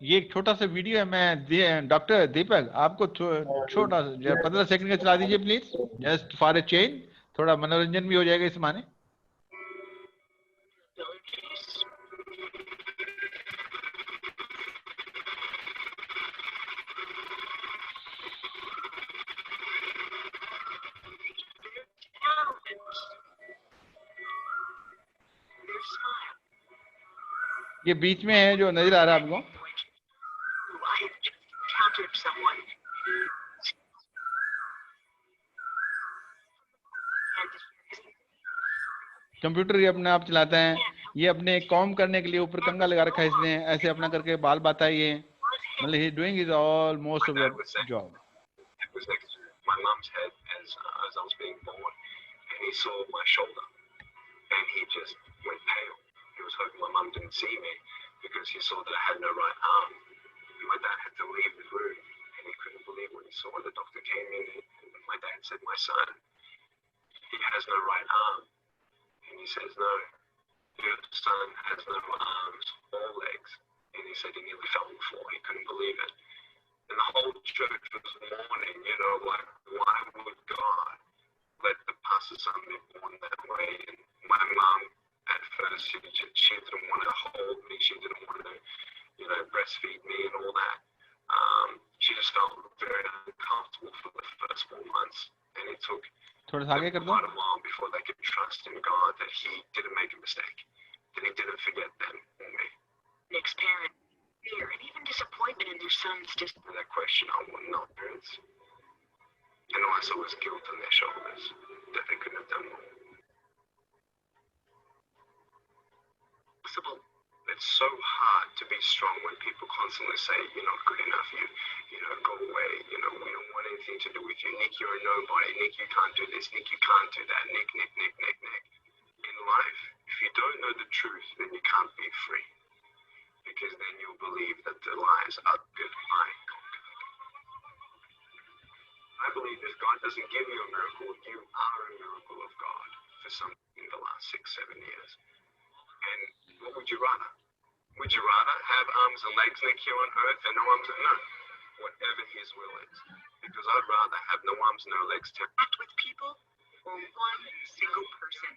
ये एक छोटा सा वीडियो है, मैं डॉक्टर दीपक आपको छोटा सा 15 सेकंड का चला दीजिए please, just for a change, थोड़ा मनोरंजन भी हो जाएगा इस माने। ये बीच में है जो नजर आ रहा है आपको, कंप्यूटर ये अपने आप चलाता है, ये अपने कॉम करने के लिए ऊपर कंघा लगा रखा है इसने, ऐसे अपना करके बाल बाता है ये, मतलब he doing is all most of the job. My mom's head as I was being born, and he saw my shoulder, and he just went pale. He was hoping my mum didn't see me because he saw that I had no right arm. And my dad had to leave the room, and he couldn't believe what he saw. The doctor came in, and my dad said, "My son, he has no right arm," and he says, "No, your son has no arms or legs," and he said he nearly fell on the floor. He couldn't believe it. And the whole church was mourning, you know, like, why would God let the pastor's son be born that way? And my mom, at first, she didn't want to hold me, she didn't want to, you know, breastfeed me and all that. She just felt very uncomfortable for the first 4 months, and it took quite a while before they could trust in God that He didn't make a mistake, that He didn't forget them or me. Nick's parents. Fear and even disappointment in their son's that question I want no parents, and also was guilt on their shoulders that they couldn't have done more. Possible. It's so hard to be strong when people constantly say you're not good enough, you know, go away, you know, we don't want anything to do with you, Nick, you're a nobody, Nick, you can't do this, Nick, you can't do that, Nick. In life, if you don't know the truth, then you can't be free. Because then you'll believe that the lies are good lying. I believe if God doesn't give you a miracle, you are a miracle of God for something in the last 6-7 years. And what would you rather? Would you rather have arms and legs, Nick, here on earth and no arms and no? Whatever His will is. Because I'd rather have no arms, no legs to act with people or one single person.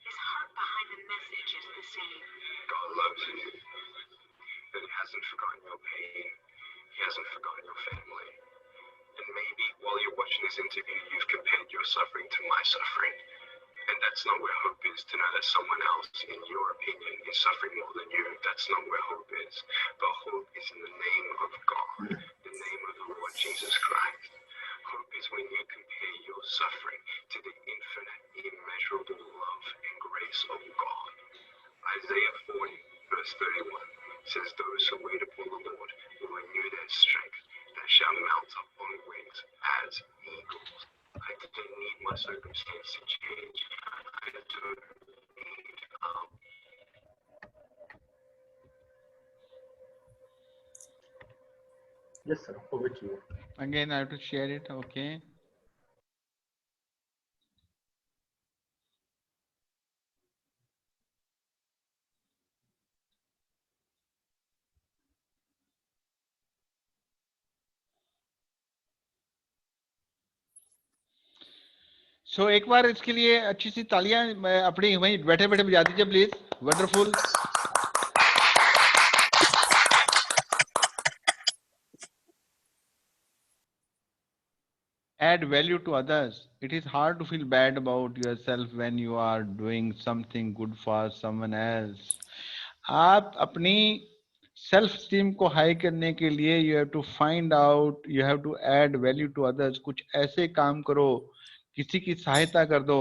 His heart behind the message is the same. God loves you. That He hasn't forgotten your pain, He hasn't forgotten your family. And maybe while you're watching this interview, you've compared your suffering to my suffering. And that's not where hope is, to know that someone else, in your opinion, is suffering more than you. That's not where hope is. But hope is in the name of God, the name of the Lord Jesus Christ. Hope is when you compare your suffering to the infinite, immeasurable love and grace of God. Isaiah 40, verse 31 says, "Those who wait upon the Lord will renew their strength. They shall mount up on wings as eagles." I didn't need my circumstance to change. I don't need Yes, sir. Over to you. Again, I have to share it. Okay. सो एक बार इसके लिए अच्छी सी तालियां अपनी वहीं बैठे बैठे बजा दीजिए please. Wonderful. Add value to others. It is hard to feel bad about yourself when you are doing something good for someone else. आप अपनी सेल्फ स्टीम को हाई करने के लिए you have to find out, you have to add value to others. कुछ ऐसे काम करो, किसी की सहायता कर दो,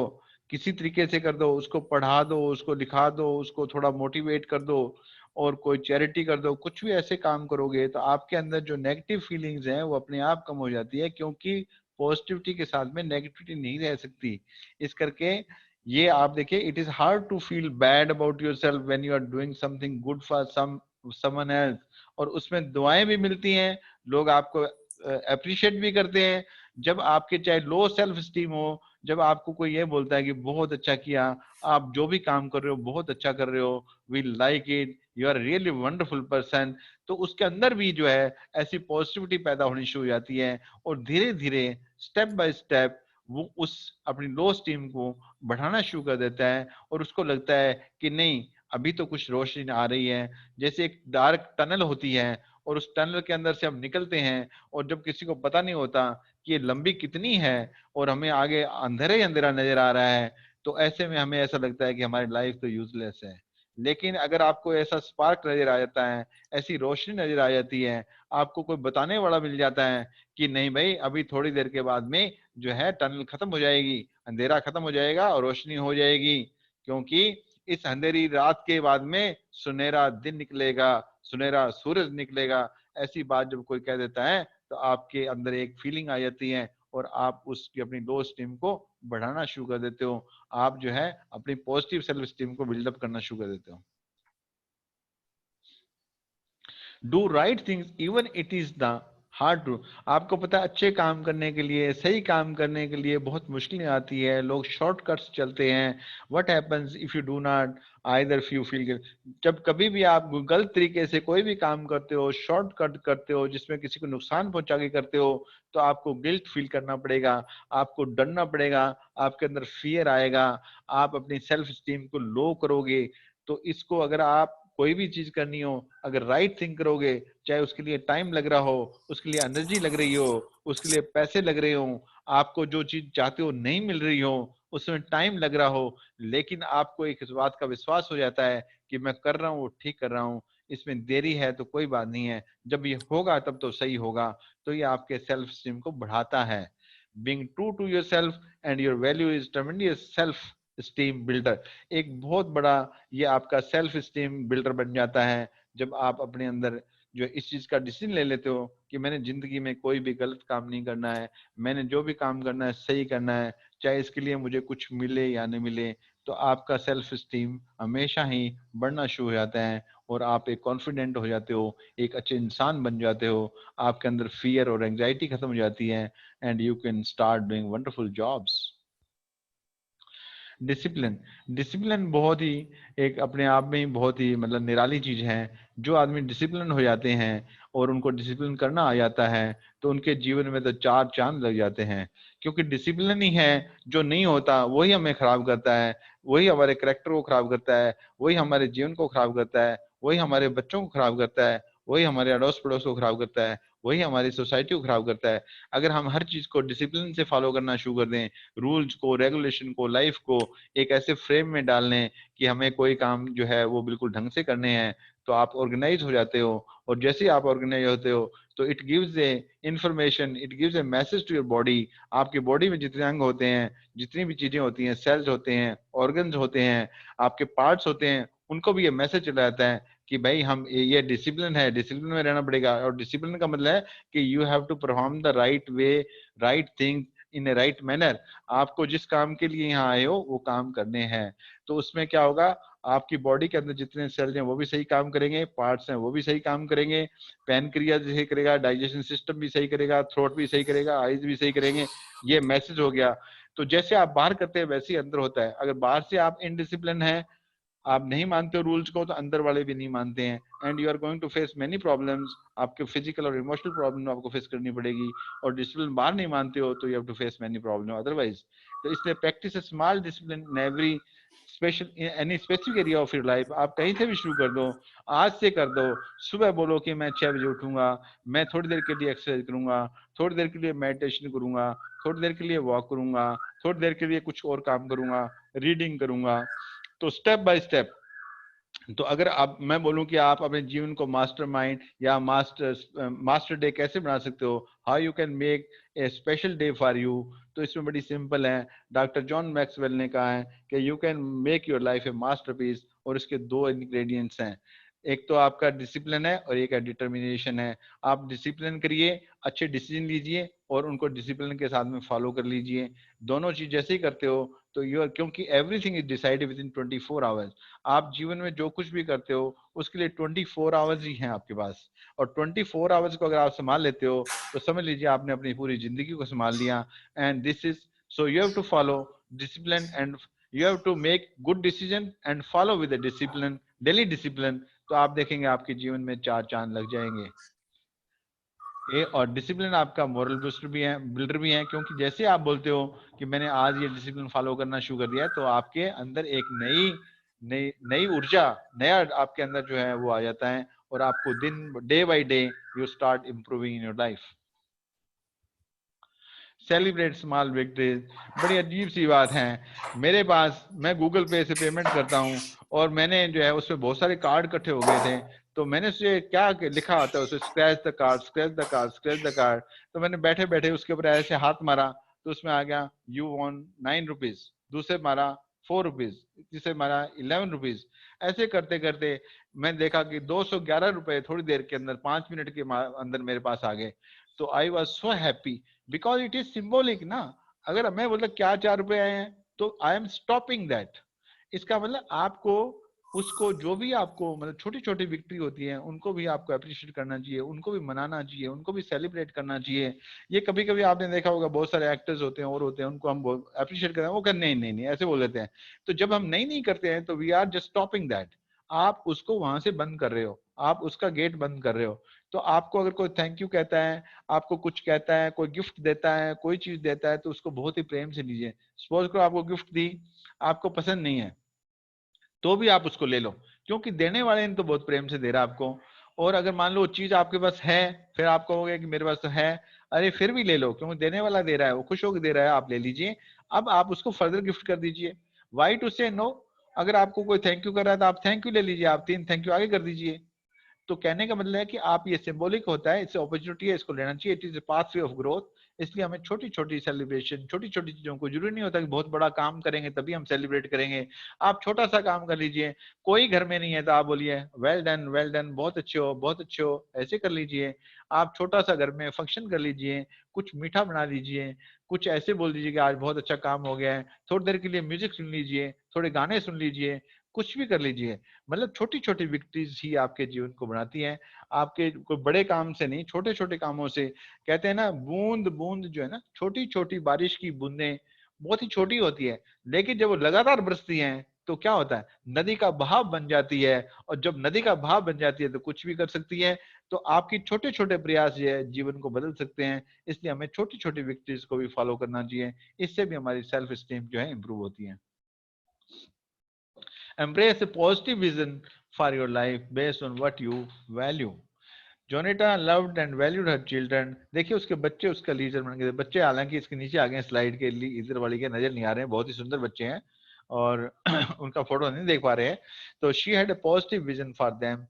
किसी तरीके से कर दो, उसको पढ़ा दो, उसको लिखा दो, उसको थोड़ा मोटिवेट कर दो, और कोई चैरिटी कर दो। कुछ भी ऐसे काम करोगे तो आपके अंदर जो नेगेटिव फीलिंग्स हैं वो अपने आप कम हो जाती है, क्योंकि पॉजिटिविटी के साथ में नेगेटिविटी नहीं रह सकती। इस करके ये आप देखिए, it is hard to feel bad about yourself when you are doing something good for someone else, और उसमें दुआएं भी मिलती हैं, लोग आपको अप्रिशिएट भी करते हैं, जब आपके चाहे लो सेल्फ स्टीम हो, जब आपको कोई ये बोलता है कि बहुत अच्छा किया, आप जो भी काम कर रहे हो बहुत अच्छा कर रहे हो, we like it, you are really wonderful person, तो उसके अंदर भी जो है ऐसी पॉजिटिविटी पैदा होनी शुरू हो जाती है, और धीरे धीरे स्टेप बाय स्टेप वो उस अपनी लो स्टीम को बढ़ाना शुरू कर देता है, और उसको लगता है कि नहीं अभी तो कुछ रोशनी आ रही है। जैसे एक डार्क टनल होती है, और उस टनल के अंदर से हम निकलते हैं, और जब किसी को पता नहीं होता कि ये लंबी कितनी है और हमें आगे अंधेरा ही अंधेरा नजर आ रहा है, तो ऐसे में हमें ऐसा लगता है कि हमारी लाइफ तो यूजलेस है। लेकिन अगर आपको ऐसा स्पार्क नजर आ जाता है, ऐसी रोशनी नजर आ जाती है, आपको कोई बताने वाला मिल जाता है कि नहीं भाई अभी थोड़ी देर के बाद में जो है टनल खत्म हो जाएगी, अंधेरा खत्म हो जाएगा और रोशनी हो जाएगी, क्योंकि इस अंधेरी रात के बाद में सुनहरा दिन निकलेगा, सुनहरा सूरज निकलेगा। ऐसी बात जब कोई कह देता है तो आपके अंदर एक फीलिंग आ जाती है, और आप उसकी अपनी लो स्टीम को बढ़ाना शुरू कर देते हो, आप जो है अपनी पॉजिटिव सेल्फ स्टीम को बिल्डअप करना शुरू कर देते हो। Do right things even it is the hard true. आपको पता है अच्छे काम करने के लिए, सही काम करने के लिए बहुत मुश्किलें आती है, लोग शॉर्टकट्स चलते हैं। What happens if you do not either you feel, जब कभी भी आप गलत तरीके से कोई भी काम करते हो, शॉर्टकट करते हो, जिसमें किसी को नुकसान पहुंचा के करते हो, तो आपको गिल्ट फील करना पड़ेगा, आपको डरना पड़ेगा, आपके अंदर फियर आएगा, आप अपनी सेल्फ स्टीम को लो करोगे। तो इसको अगर आप कोई भी चीज करनी हो, अगर राइट थिंक करोगे, चाहे उसके लिए टाइम लग रहा हो, उसके लिए एनर्जी लग रही हो, उसके लिए पैसे लग रहे हो, आपको जो चीज चाहते हो नहीं मिल रही हो, उसमें टाइम लग रहा हो, लेकिन आपको एक इस बात का विश्वास हो जाता है कि मैं कर रहा हूँ वो ठीक कर रहा हूँ, इसमें देरी है तो कोई बात नहीं है, जब ये होगा तब तो सही होगा, तो ये आपके सेल्फ स्टीम को बढ़ाता है। Being true to yourself and your value is tremendous self esteem builder. एक बहुत बड़ा ये आपका सेल्फ स्टीम बिल्डर बन जाता है, जब आप अपने अंदर जो इस चीज का डिसीजन ले लेते हो कि मैंने जिंदगी में कोई भी गलत काम नहीं करना है, मैंने जो भी काम करना है सही करना है, चाहे इसके लिए मुझे कुछ मिले या नहीं मिले, तो आपका सेल्फ स्टीम हमेशा ही बढ़ना शुरू हो जाता है, और आप एक कॉन्फिडेंट हो जाते हो, एक अच्छे इंसान बन जाते हो, आपके अंदर फियर और एंजाइटी खत्म हो जाती है, and you can start doing wonderful jobs. Discipline, discipline बहुत ही एक अपने आप में ही बहुत ही मतलब निराली चीज है। जो आदमी डिसिप्लिन हो जाते हैं और उनको डिसिप्लिन करना आ जाता है, तो उनके जीवन में तो चार चांद लग जाते हैं, क्योंकि डिसिप्लिन ही है जो नहीं होता वही हमें खराब करता है, वही हमारे करेक्टर को खराब करता है, वही हमारे जीवन को खराब करता है, वही हमारे बच्चों को खराब करता है, वही हमारे अड़ोस पड़ोस को खराब करता है, वही हमारी सोसाइटी को खराब करता है। अगर हम हर चीज को डिसिप्लिन से फॉलो करना शुरू कर दें, रूल्स को, रेगुलेशन को, लाइफ को एक ऐसे फ्रेम में डाल लें कि हमें कोई काम जो है वो बिल्कुल ढंग से करने हैं, तो आप ऑर्गेनाइज हो जाते हो, और जैसे ही आप ऑर्गेनाइज होते हो तो it gives a information, it gives a message to your body. आपकी बॉडी में जितने अंग होते हैं, जितनी भी चीजें होती हैं, सेल्स होते हैं, ऑर्गन्स होते हैं, आपके पार्ट्स होते हैं, उनको भी ये मैसेज चला जाता है कि भाई हम ये डिसिप्लिन है, डिसिप्लिन में रहना पड़ेगा। और डिसिप्लिन का मतलब है कि you have to perform the right way, right thing in a right manner. आपको जिस काम के लिए यहाँ आए हो वो काम करने हैं। तो उसमें क्या होगा, आपकी बॉडी के अंदर जितने सेल्स हैं वो भी सही काम करेंगे, पार्ट्स हैं वो भी सही काम करेंगे, पैनक्रियाज सही करेगा, डाइजेशन सिस्टम भी सही करेगा, थ्रोट भी सही करेगा, आईज भी सही करेंगे। ये मैसेज हो गया। तो जैसे आप बाहर करते हैं वैसे ही अंदर होता है। अगर बाहर से आप इनडिसिप्लिन है, आप नहीं मानते हो रूल्स को, तो अंदर वाले भी नहीं मानते हैं, and you are going to face many problems. आपके फिजिकल और इमोशनल प्रॉब्लम आपको फेस करनी पड़ेगी, और डिसिप्लिन बाहर नहीं मानते हो तो you have to face many problem otherwise. तो इसलिए practise small discipline in every special any specific area of your life. आप कहीं से भी शुरू कर दो, आज से कर दो। सुबह बोलो कि मैं 6 बजे उठूंगा, मैं थोड़ी देर के लिए एक्सरसाइज करूंगा, थोड़ी देर के लिए मेडिटेशन करूंगा, थोड़ी देर के लिए वॉक करूंगा, थोड़ी देर के लिए कुछ और काम करूंगा, रीडिंग करूंगा। तो स्टेप बाय स्टेप। तो अगर आप, मैं बोलूं कि आप अपने जीवन को मास्टरमाइंड या मास्टर डे कैसे बना सकते हो, how you can make a special day for you, तो इसमें बड़ी सिंपल है। डॉक्टर जॉन मैक्सवेल ने कहा है कि you can make your life a masterpiece, और इसके दो इंग्रेडिएंट्स हैं। एक तो आपका डिसिप्लिन है और एक है डिटर्मिनेशन है। आप डिसिप्लिन करिए, अच्छे डिसीजन लीजिए और उनको डिसिप्लिन के साथ में फॉलो कर लीजिए। दोनों चीज जैसे ही करते हो तो क्योंकि everything is decided with in 24 hours. आप जीवन में जो कुछ भी करते हो उसके लिए 24 आवर्स ही हैं आपके पास, और 24 आवर्स को अगर आप संभाल लेते हो तो समझ लीजिए आपने अपनी पूरी जिंदगी को संभाल लिया। And this is so you have to follow discipline and you have to make good decision and follow with the discipline, daily discipline। तो आप देखेंगे आपके जीवन में 4 चांद लग जाएंगे। और डिसिप्लिन आपका मोरल बूस्टर भी है, बिल्डर भी है, क्योंकि जैसे आप बोलते हो कि मैंने आज ये डिसिप्लिन फॉलो करना शुरू कर दिया है, तो आपके अंदर एक नई नई नई ऊर्जा, नया आपके अंदर जो है वो आ जाता है, और आपको day by day you start improving in your life. Celebrate small victories, बड़ी अजीब सी बात है। मेरे पास, मैं गूगल पे से पेमेंट करता हूँ और मैंने जो है उसमें बहुत सारे कार्ड इकट्ठे हो गए थे, तो मैंने उसे क्या लिखा होता है, उसे scratch the card, scratch the card, scratch the card. तो मैंने बैठे बैठे उसके ऊपर ऐसे हाथ मारा तो उसमें आ गया यू वॉन 9 रुपीज, दूसरे मारा 4 रुपीज, तीसरे मारा 11 रुपीज। ऐसे करते करते मैं देखा कि 211 रुपए थोड़ी देर के अंदर, 5 मिनट के अंदर मेरे पास आ गए। तो I was so happy because it is symbolic ना। अगर मैं बोलता क्या 4 रुपए आए हैं तो आई एम स्टॉपिंग दैट। इसका मतलब आपको उसको, जो भी आपको मतलब छोटी छोटी विक्ट्री होती है उनको भी आपको अप्रिशिएट करना चाहिए, उनको भी मनाना चाहिए, उनको भी सेलिब्रेट करना चाहिए। ये कभी कभी आपने देखा होगा बहुत सारे एक्टर्स होते हैं और होते हैं, उनको हम अप्रिशिएट करते हैं, वो कहते नहीं नहीं नहीं ऐसे बोल देते हैं। तो जब हम नहीं करते हैं तो we are just stopping that. आप उसको वहां से बंद कर रहे हो, आप उसका गेट बंद कर रहे हो। तो आपको अगर कोई थैंक यू कहता है, आपको कुछ कहता है, कोई गिफ्ट देता है, कोई चीज देता है, तो उसको बहुत ही प्रेम से लीजिए। सपोज करो आपको गिफ्ट दी, आपको पसंद नहीं है, तो भी आप उसको ले लो, क्योंकि देने वाले ने तो बहुत प्रेम से दे रहा है आपको। और अगर मान लो वो चीज आपके पास है, फिर आप कहोगे कि मेरे पास तो है, अरे फिर भी ले लो, क्योंकि देने वाला दे रहा है, वो खुश होकर दे रहा है, आप ले लीजिए। अब आप उसको फर्दर गिफ्ट कर दीजिए। वाई टू से नो। अगर आपको कोई थैंक यू कर रहा है तो आप थैंक यू ले लीजिए, आप 3 थैंक यू आगे कर दीजिए। तो कहने का मतलब है कि आप, ये सिंबॉलिक होता है, इससे अपॉर्चुनिटी है, इसको लेना चाहिए। It is a pathway of growth. इसलिए हमें छोटी छोटी सेलिब्रेशन, छोटी छोटी चीजों को, जरूरी नहीं होता कि बहुत बड़ा काम करेंगे तभी हम सेलिब्रेट करेंगे। आप छोटा सा काम कर लीजिए, कोई घर में नहीं है तो आप बोलिए वेल डन, वेल डन, बहुत अच्छे हो, बहुत अच्छे हो, ऐसे कर लीजिए। आप छोटा सा घर में फंक्शन कर लीजिए, कुछ मीठा बना लीजिए, कुछ ऐसे बोल दीजिए कि आज बहुत अच्छा काम हो गया है, थोड़ी देर के लिए म्यूजिक सुन लीजिए, थोड़े गाने सुन लीजिए, कुछ भी कर लीजिए। मतलब छोटी छोटी विक्ट्रीज ही आपके जीवन को बनाती हैं, आपके कोई बड़े काम से नहीं, छोटे छोटे कामों से। कहते हैं ना, बूंद बूंद जो है ना, छोटी छोटी बारिश की बूंदें बहुत ही छोटी होती है, लेकिन जब वो लगातार बरसती हैं तो क्या होता है, नदी का बहाव बन जाती है। और जब नदी का बहाव बन जाती है तो कुछ भी कर सकती है। तो आपकी छोटे छोटे प्रयास जो है जीवन को बदल सकते हैं। इसलिए हमें छोटी छोटी विक्ट्रीज को भी फॉलो करना चाहिए, इससे भी हमारी सेल्फ स्टीम जो है इंप्रूव होती है। Embrace a positive vision for your life based on what you value. जोनेटा loved and valued her children। देखिए उसके बच्चे उसका लीडर बन गए। बच्चे हालांकि इसके नीचे आ गए स्लाइड के लिए, इधर वाली के नजर नहीं आ रहे हैं, बहुत ही सुंदर बच्चे हैं और उनका फोटो नहीं देख पा रहे हैं। तो she had a positive vision for them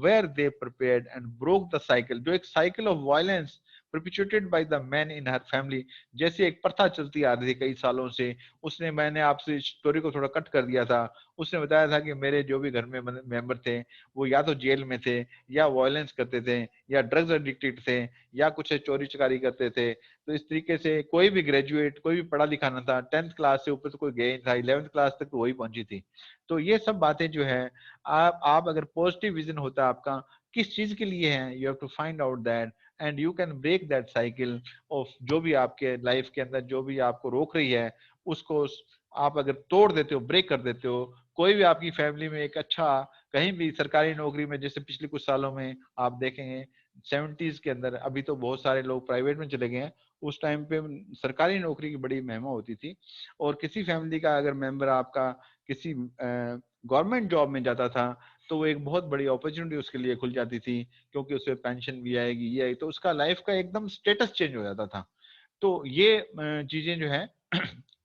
where they prepared and broke the cycle. जो एक cycle of violence perpetuated by the men in her family, जैसे एक प्रथा चलती आ रही थी कई सालों से। उसने, मैंने आपसे स्टोरी को थोड़ा कट कर दिया था, उसने बताया था कि मेरे जो भी घर में मेंबर थे वो या तो जेल में थे, या वायलेंस करते थे, या ड्रग्स एडिक्टेड थे, या कुछ चोरी चकारी करते थे। तो इस तरीके से कोई भी ग्रेजुएट, कोई भी पढ़ा लिखा ना था, 10th क्लास से ऊपर तो कोई गया था, 11th क्लास तक तो वही पहुंची थी। तो ये सब बातें जो है, आप अगर पॉजिटिव विजन होता है आपका किस चीज के लिए है, you have to find out that and you can break that cycle of, जो भी आपके लाइफ के अंदर जो भी आपको रोक रही है उसको आप अगर तोड़ देते हो, ब्रेक कर देते हो। कोई भी आपकी फैमिली में एक अच्छा, कहीं भी सरकारी नौकरी में, जैसे पिछले कुछ सालों में आप देखेंगे 70s के अंदर, अभी तो बहुत सारे लोग प्राइवेट में चले गए हैं, उस टाइम पे सरकारी नौकरी की बड़ी महिमा होती थी। और किसी फैमिली का अगर मेंबर आपका किसी गवर्नमेंट जॉब में जाता था तो वो एक बहुत बड़ी अपॉर्चुनिटी उसके लिए खुल जाती थी, क्योंकि उसे पेंशन भी आएगी, ये आएगी, तो उसका लाइफ का एकदम स्टेटस चेंज हो जाता था। तो ये चीजें जो है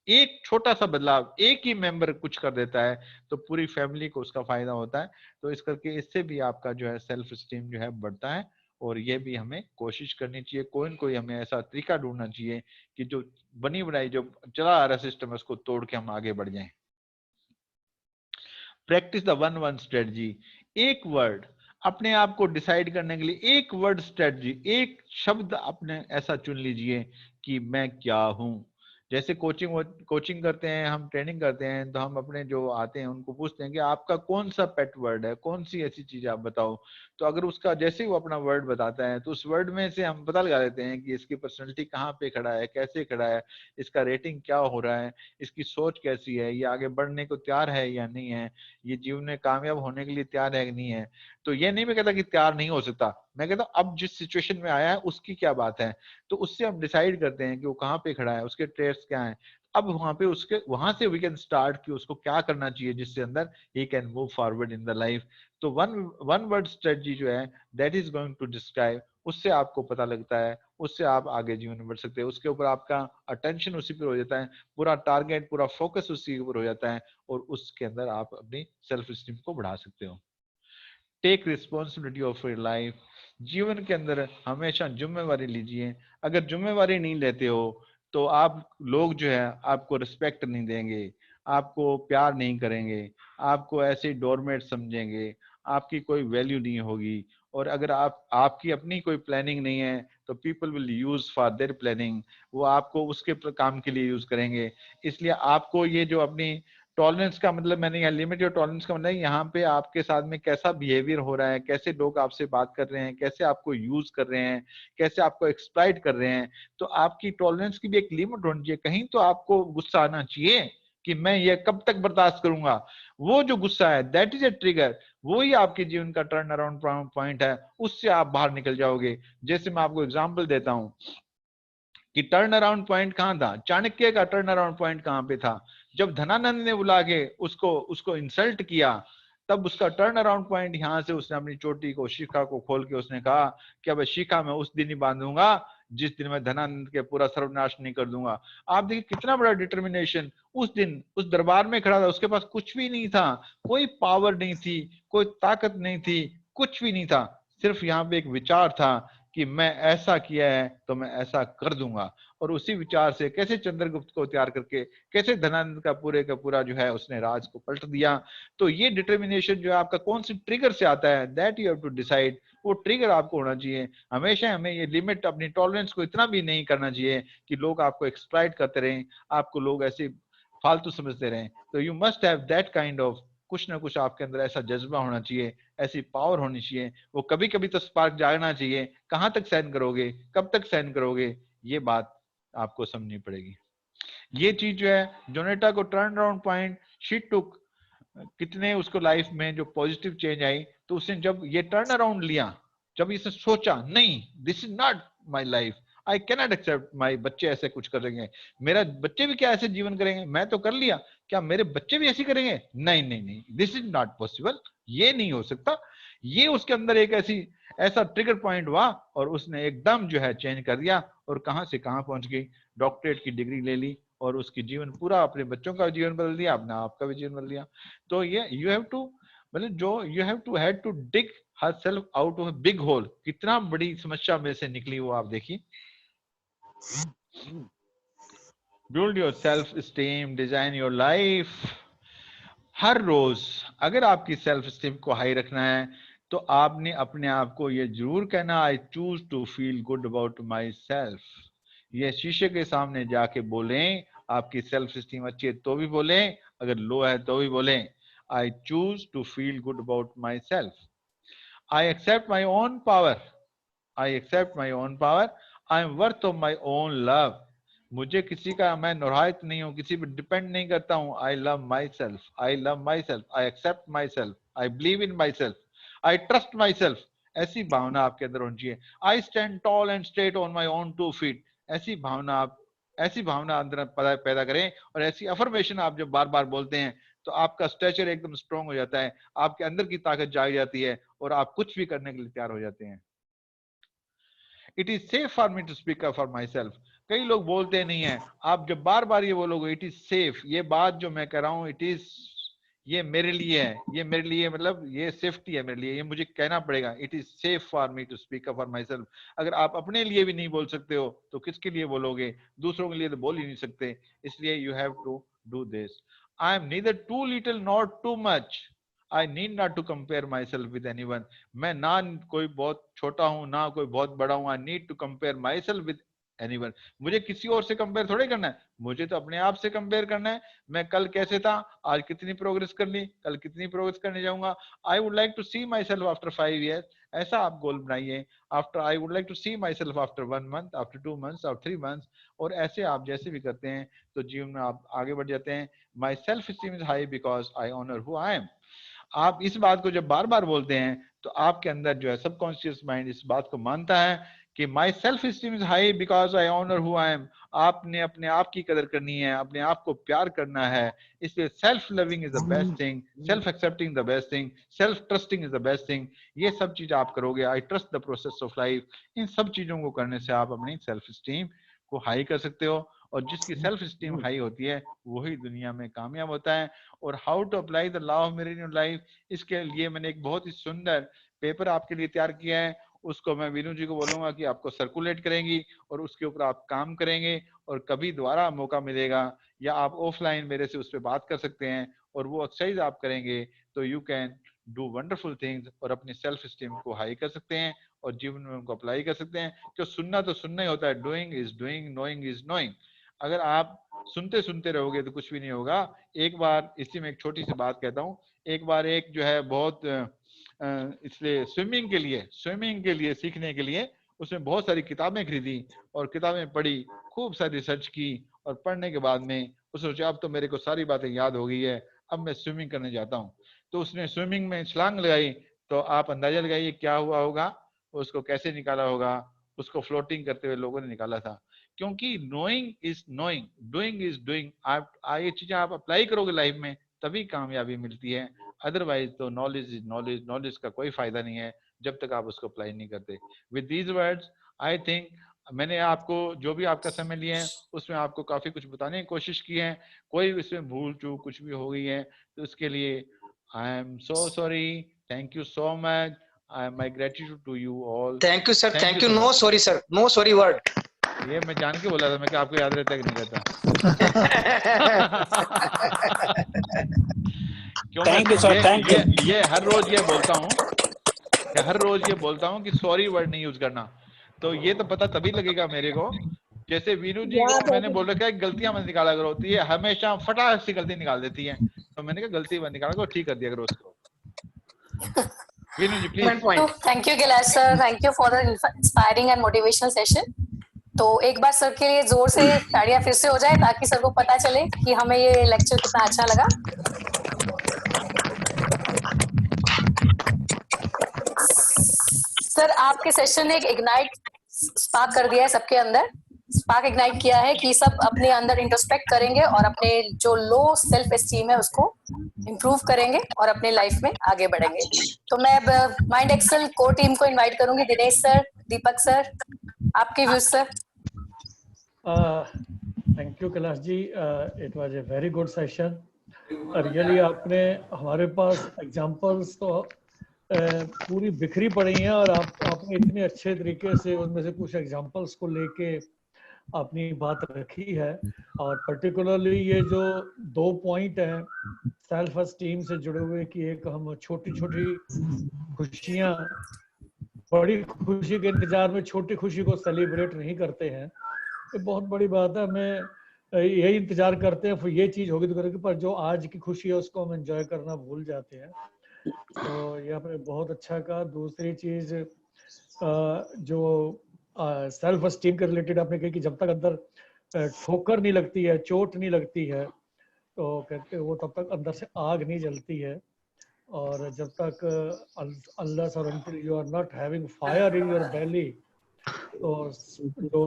एक छोटा सा बदलाव, एक ही मेंबर कुछ कर देता है तो पूरी फैमिली को उसका फायदा होता है। तो इस करके इससे भी आपका जो है सेल्फ स्टीम जो है बढ़ता है। और ये भी हमें कोशिश करनी चाहिए, कोई न कोई हमें ऐसा तरीका ढूंढना चाहिए कि जो बनी बनाई, जो चला आ रहा सिस्टम है, उसको तोड़ के हम आगे बढ़ जाएं। Practice the 1-1 strategy. एक वर्ड, अपने आप को डिसाइड करने के लिए एक वर्ड स्ट्रेटजी, एक शब्द अपने ऐसा चुन लीजिए कि मैं क्या हूं। जैसे कोचिंग करते हैं, हम ट्रेनिंग करते हैं, तो हम अपने जो आते हैं उनको पूछते हैं कि आपका कौन सा पेट वर्ड है, कौन सी ऐसी चीज आप बताओ। तो अगर उसका जैसे ही वो अपना वर्ड बताता है तो उस वर्ड में से हम पता लगा लेते हैं कि इसकी पर्सनैलिटी कहाँ पे खड़ा है, कैसे खड़ा है, इसका रेटिंग क्या हो रहा है, इसकी सोच कैसी है, ये आगे बढ़ने को तैयार है या नहीं है, ये जीवन में कामयाब होने के लिए तैयार है कि नहीं है। तो ये नहीं मैं कहता कि तैयार नहीं हो सकता, मैं कहता हूँ अब जिस सिचुएशन में आया है उसकी क्या बात है। तो उससे हम डिसाइड करते हैं कि वो कहाँ पे खड़ा है, उसके ट्रेड्स क्या हैं। अब वहां से वी कैन स्टार्ट कि उसको क्या करना चाहिए जिससे अंदर ही can move forward in the life. तो वन वन वर्ड स्ट्रेटजी जो है that is going to describe, उससे आपको पता लगता है, उससे आप आगे जीवन में बढ़ सकते हैं। उसके ऊपर आपका अटेंशन उसी पर हो जाता है, पूरा टारगेट, पूरा फोकस उसी के ऊपर हो जाता है, और उसके अंदर आप अपनी सेल्फ स्टीम को बढ़ा सकते हो। Take responsibility of your life. जीवन के अंदर हमेशा जिम्मेवारी लीजिए। अगर जिम्मेवारी नहीं लेते हो तो आप लोग जो है आपको रिस्पेक्ट नहीं देंगे, आपको प्यार नहीं करेंगे, आपको ऐसे डोरमेट समझेंगे, आपकी कोई वैल्यू नहीं होगी। और अगर आपकी अपनी कोई प्लानिंग नहीं है तो people will use for their planning, वो आपको उसके काम के लिए यूज करेंगे। इसलिए आपको ये जो अपनी टॉलरेंस का मतलब, मैंने यहाँ लिमिट योर टॉलरेंस का मतलब यहाँ पे आपके साथ में कैसा बिहेवियर हो रहा है, कैसे लोग आपसे बात कर रहे हैं, कैसे आपको यूज कर रहे हैं, कैसे आपको एक्सप्लॉइट कर रहे हैं। तो आपकी टॉलरेंस की भी एक लिमिट होनी चाहिए। कहीं तो आपको गुस्सा आना चाहिए कि मैं ये कब तक बर्दाश्त करूंगा। वो जो गुस्सा है दैट इज ए ट्रिगर, वो ही आपके जीवन का टर्न अराउंड पॉइंट है, उससे आप बाहर निकल जाओगे। जैसे मैं आपको एग्जाम्पल देता हूँ कि टर्न अराउंड पॉइंट कहाँ था, चाणक्य का टर्न अराउंड पॉइंट कहाँ पे था, जब धनानंद ने बुला के उसको इंसल्ट किया, तब उसका टर्न अराउंड पॉइंट यहाँ से उसने अपनी चोटी को, शिखा को खोल के उसने कहा कि अब शिखा मैं उस दिन ही बांधूंगा जिस दिन मैं धनानंद के पूरा सर्वनाश नहीं कर दूंगा। आप देखिए कितना बड़ा डिटर्मिनेशन। उस दिन उस दरबार में खड़ा था, उसके पास कुछ भी नहीं था, कोई पावर नहीं थी, कोई ताकत नहीं थी, कुछ भी नहीं था, सिर्फ यहाँ पे एक विचार था कि मैं ऐसा किया है तो मैं ऐसा कर दूंगा। और उसी विचार से कैसे चंद्रगुप्त को तैयार करके कैसे धनानंद का पूरा जो है उसने राज को पलट दिया। तो ये डिटर्मिनेशन जो है आपका कौन सी ट्रिगर से आता है, that you have to decide. वो ट्रिगर आपको होना चाहिए। हमेशा हमें ये लिमिट, अपनी टॉलरेंस को इतना भी नहीं करना चाहिए कि लोग आपको एक्सप्लॉइट करते रहें, आपको लोग ऐसे फालतू समझते रहें। तो you must have that kind of, कुछ ना कुछ आपके अंदर ऐसा जज्बा होना चाहिए, ऐसी पावर होनी चाहिए। वो कभी कभी तो स्पार्क जागना चाहिए। कहां तक सहन करोगे, कब तक सहन करोगे, ये बात आपको समझनी पड़ेगी। ये चीज जो है जोनेटा को turn around point, she took कितने उसको लाइफ में जो पॉजिटिव चेंज आई, तो उसने जब ये टर्न अराउंड लिया, जब इसने सोचा नहीं this is not my life, I cannot accept my बच्चे ऐसे कुछ करेंगे, मेरा बच्चे भी क्या ऐसे जीवन करेंगे, मैं तो कर लिया, क्या मेरे बच्चे भी ऐसी करेंगे, नहीं नहीं नहीं, दिस इज नॉट पॉसिबल, ये नहीं हो सकता। ये उसके अंदर एक ऐसा ट्रिगर पॉइंट हुआ और उसने एकदम जो है चेंज कर दिया, और कहां से कहां पहुंच गई, डॉक्टरेट की डिग्री ले ली, और उसकी जीवन पूरा, अपने बच्चों का जीवन बदल दिया, अपना आपका भी जीवन बदल दिया। तो ये यू हैव टू, मतलब जो you have to had to dig herself out of big hole. कितना बड़ी समस्या में से निकली वो आप देखिए। Build your self esteem, design your life. हर रोज अगर आपकी सेल्फ स्टीम को हाई रखना है तो आपने अपने आप को ये जरूर कहना, I choose to feel good about my self. ये शीशे के सामने जाके बोलें, आपकी सेल्फ स्टीम अच्छी है तो भी बोलें, अगर लो है तो भी बोलें, I choose to feel good about my self, I accept my own power, I accept my own power, I am worth of my own love. मुझे किसी का, मैं नौरायत नहीं हूँ, किसी पर डिपेंड नहीं करता हूँ। I love my self, I love my self, I accept my self, I believe in my self, I trust my self. ऐसी भावना आपके अंदर होनी चाहिए। I stand tall and straight on my own 2 feet। ऐसी भावना आप, ऐसी भावना अंदर पैदा करें, और ऐसी अफर्मेशन आप जब बार बार बोलते हैं तो आपका स्ट्रेचर एकदम स्ट्रॉन्ग हो जाता है, आपके अंदर की ताकत जाग जाती है, और आप कुछ भी करने के लिए तैयार हो जाते हैं। It is safe for me to speak up for my self. कई लोग बोलते नहीं है, आप जब बार बार ये बोलोगे इट इज सेफ, ये बात जो मैं कह रहा हूं इट इज, ये मेरे लिए है, ये मेरे लिए, मतलब ये सेफ्टी है मेरे लिए, ये मुझे कहना पड़ेगा, it is safe for me to speak up for my self. अगर आप अपने लिए भी नहीं बोल सकते हो तो किसके लिए बोलोगे, दूसरों के लिए तो बोल ही नहीं सकते। इसलिए you have to do this. I am neither too little not too much, I need not to compare myself with anyone. मैं ना कोई बहुत छोटा हूँ ना कोई बहुत बड़ा हूँ. I need to compare myself with anyone. मुझे किसी और से कंपेयर थोड़ी करना है, मुझे तो अपने आप से कंपेयर करना है. मैं कल कैसे था, आज कितनी प्रोग्रेस कर ली, कल कितनी प्रोग्रेस करने जाऊंगा. I would like to see myself after 5 years. ऐसा आप गोल बनाइए. After I would like to see myself after 1 month, after 2 months, after 3 months. और ऐसे आप जैसे भी करते हैं तो जीवन में आप आगे बढ़ जाते हैं. My self esteem is high because I honor who I am. आप इस बात को जब बार बार बोलते हैं तो आपके अंदर जो है सबकॉन्शियस माइंड इस बात को मानता है कि my self esteem is high because I honour who I am. आपने अपने आप की कदर करनी है, अपने आप को प्यार करना है. इसलिए self loving is the best thing, self accepting the best thing, self trusting is the best thing. ये सब चीज आप करोगे. I trust the process of life. इन सब चीजों को करने से आप अपनी सेल्फ स्टीम को हाई कर सकते हो. और जिसकी सेल्फ स्टीम हाई होती है वही दुनिया में कामयाब होता है. और how to apply the law of mirror in your life, इसके लिए मैंने एक बहुत ही सुंदर पेपर आपके लिए तैयार किया है. उसको मैं वीनू जी को बोलूंगा कि आपको सर्कुलेट करेंगी और उसके ऊपर आप काम करेंगे. और कभी दोबारा मौका मिलेगा या आप ऑफलाइन मेरे से उस पर बात कर सकते हैं और वो एक्सरसाइज आप करेंगे तो you can do wonderful things और अपनी सेल्फ स्टीम को हाई कर सकते हैं और जीवन में उनको अप्लाई कर सकते हैं. क्यों सुनना तो सुनना ही होता है. Doing is doing, knowing is knowing. अगर आप सुनते सुनते रहोगे तो कुछ भी नहीं होगा. एक बार इसी में एक छोटी सी बात कहता हूँ. एक बार एक जो है बहुत इसलिए स्विमिंग के लिए सीखने के लिए उसने बहुत सारी किताबें खरीदी और किताबें पढ़ी, खूब सारी रिसर्च की और पढ़ने के बाद में उसने सोचा अब तो मेरे को सारी बातें याद हो गई है, अब मैं स्विमिंग करने जाता हूँ. तो उसने स्विमिंग में छलांग लगाई. तो आप अंदाजा लगाइए क्या हुआ होगा, उसको कैसे निकाला होगा. उसको फ्लोटिंग करते हुए लोगों ने निकाला था. क्योंकि knowing is knowing, doing is doing. आप ये चीजें आप अप्लाई करोगे लाइफ में तभी कामयाबी मिलती है. अदरवाइज तो नॉलेज इज नॉलेज, नॉलेज का कोई फायदा नहीं है जब तक आप उसको अप्लाई नहीं करते. With these words I think मैंने आपको जो भी आपका समय लिया है उसमें आपको काफी कुछ बताने की कोशिश की है. कोई इसमें भूल चूक कुछ भी हो गई है तो उसके लिए I am so sorry. Thank you so much. My gratitude to you all. Thank you sir. Thank you. No sorry sir, no sorry word. ये मैं जान के बोला था मैं कि आपको याद रहता है कि नहीं रहता. क्यों thank you sir. Thank you. ये हर रोज ये बोलता हूँ कि सॉरी वर्ड नहीं यूज करना. तो ये तो पता तभी लगेगा मेरे को. जैसे वीनू जी को मैंने बोल रखा है गलतियां मत निकाला करो, तो ये हमेशा फटाक से गलती निकाल देती है. तो मैंने कहा गलती मत निकाला करो, ठीक कर दिया करो उसको. Veenu ji please. Thank you Kailash sir. Thank you for the inspiring and motivational session. तो एक बार सर के लिए जोर से तालियां फिर से हो जाए ताकि सर को पता चले कि हमें ये लेक्चर कितना अच्छा लगा. सर आपके सेशन ने एक इग्नाइट स्पार्क कर दिया है सबके अंदर. स्पार्क इग्नाइट किया है कि सब अपने अंदर इंट्रोस्पेक्ट करेंगे और अपने जो लो सेल्फ एस्टीम है उसको इम्प्रूव करेंगे और अपने लाइफ में आगे बढ़ेंगे. तो मैं माइंड एक्सेल कोर टीम को इनवाइट करूंगी. दिनेश सर, दीपक सर, आपके views sir. Thank you Kailash ji. It was a very good session. Really आपने हमारे पास एग्जांपल्स तो पूरी बिखरी पड़ी हैं और आपने इतने अच्छे तरीके से उनमें से कुछ एग्जांपल्स को लेके अपनी बात रखी है. और पर्टिकुलरली ये जो 2 पॉइंट हैं सेल्फ एस्टीम से जुड़े हुए कि एक हम छोटी छोटी खुशियां, बड़ी खुशी के इंतजार में छोटी खुशी को सेलिब्रेट नहीं करते हैं. ये बहुत बड़ी बात है. हमें यही इंतजार करते हैं फिर ये चीज होगी तो करेंगे, पर जो आज की खुशी है उसको हम एंजॉय करना भूल जाते हैं. तो ये आपने बहुत अच्छा कहा. दूसरी चीज जो सेल्फ एस्टीम के रिलेटेड आपने कही कि जब तक अंदर ठोकर नहीं लगती है, चोट नहीं लगती है, तो कहते वो तब तक अंदर से आग नहीं जलती है. और जब तक अनलेस और until you are not having fire in your belly, तो जो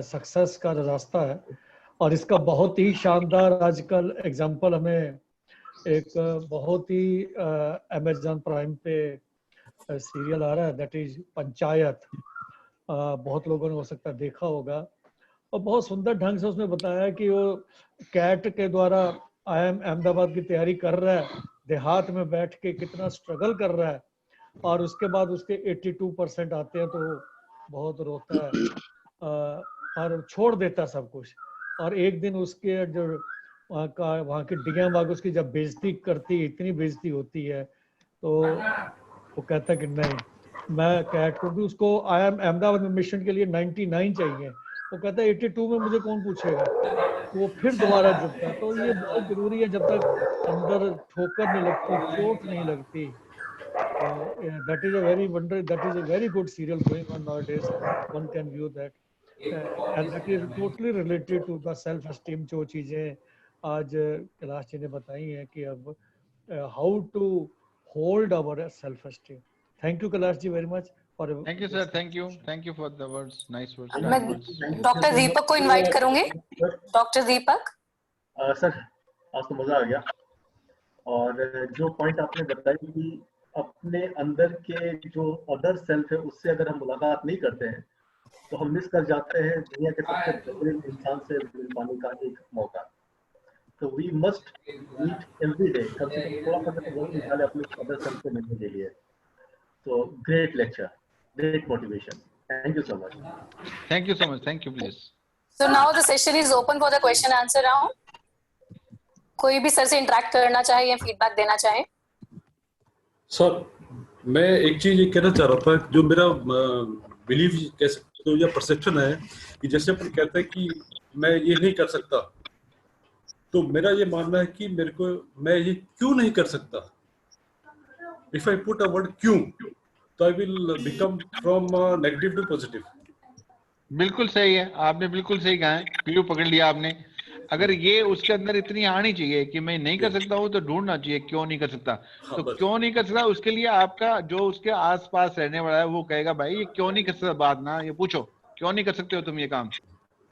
सक्सेस का रास्ता है. और इसका बहुत ही शानदार आजकल एग्जांपल हमें एक बहुत ही अमेज़न प्राइम पे सीरियल आ रहा है, दैट इज पंचायत. बहुत लोगों ने हो सकता है देखा होगा और बहुत सुंदर ढंग से उसमें बताया कि वो कैट के द्वारा IIM अहमदाबाद की तैयारी कर रहा है, देहात में बैठ के कितना स्ट्रगल कर रहा है और उसके बाद उसके 82% आते हैं तो बहुत रोता है और छोड़ देता सब कुछ. और एक दिन उसके जो वहाँ की डिया बाग उसकी जब बेइज्जती करती है, इतनी बेइज्जती होती है, तो वो कहता है कि नहीं मैं क्योंकि उसको आया अहमदाबाद में मिशन के लिए 99 चाहिए, वो कहता है 82 में मुझे कौन पूछेगा, वो फिर दोबारा जुटता है। तो ये बहुत जरूरी है, जब तक अंदर ठोकर नहीं लगती, चोट नहीं लगती। That is a very that is a very good serial going on nowadays. One can view that, and that is totally related to the self esteem. जो चीजें आज कैलाश जी ने बताई हैं कि अब how to hold our self esteem. Thank you Kailash ji very much for. Thank you sir, thank you for the words, nice words. मैं doctor दीपक को इनवाइट करूंगी। डॉक्टर दीपक। सर आज तो मजा आ गया, और जो पॉइंट आपने बताई कि अपने अंदर के जो अदर सेल्फ है उससे अगर हम मुलाकात नहीं करते हैं तो हम मिस कर जाते हैं दुनिया के सबसे बेहतरीन इंसान से मिल पाने का एक मौका। तो we must meet every day, कम से कम थोड़ा सा वक्त निकाले अपने अदर सेल्फ से मिलने के लिए। तो great lecture, great motivation, thank you so much. Thank you so much, thank you please. So now the session is open for the question answer round. कोई भी सर से इंटरेक्ट करना चाहे या फीडबैक देना चाहे। सर मैं एक चीज ये कहना चाह रहा था, जो मेरा बिलीव कह सकते हो या परसेप्शन है कि जैसे अपन कहते हैं कि मैं ये नहीं कर सकता, तो मेरा ये मानना है कि मेरे को मैं ये क्यों नहीं कर सकता, if I put a word क्यों, तो I will become from negative to positive. बिल्कुल सही है, आपने बिल्कुल सही कहा है, क्यों पकड़ लिया आपने। अगर ये उसके अंदर इतनी आनी चाहिए कि मैं नहीं कर सकता हूँ, तो ढूंढना चाहिए क्यों नहीं कर सकता। हाँ, तो बस। क्यों नहीं कर सकता, उसके लिए आपका जो उसके आसपास रहने वाला है वो कहेगा भाई ये क्यों नहीं कर सकता, बात ना ये पूछो क्यों नहीं कर सकते हो तुम ये काम,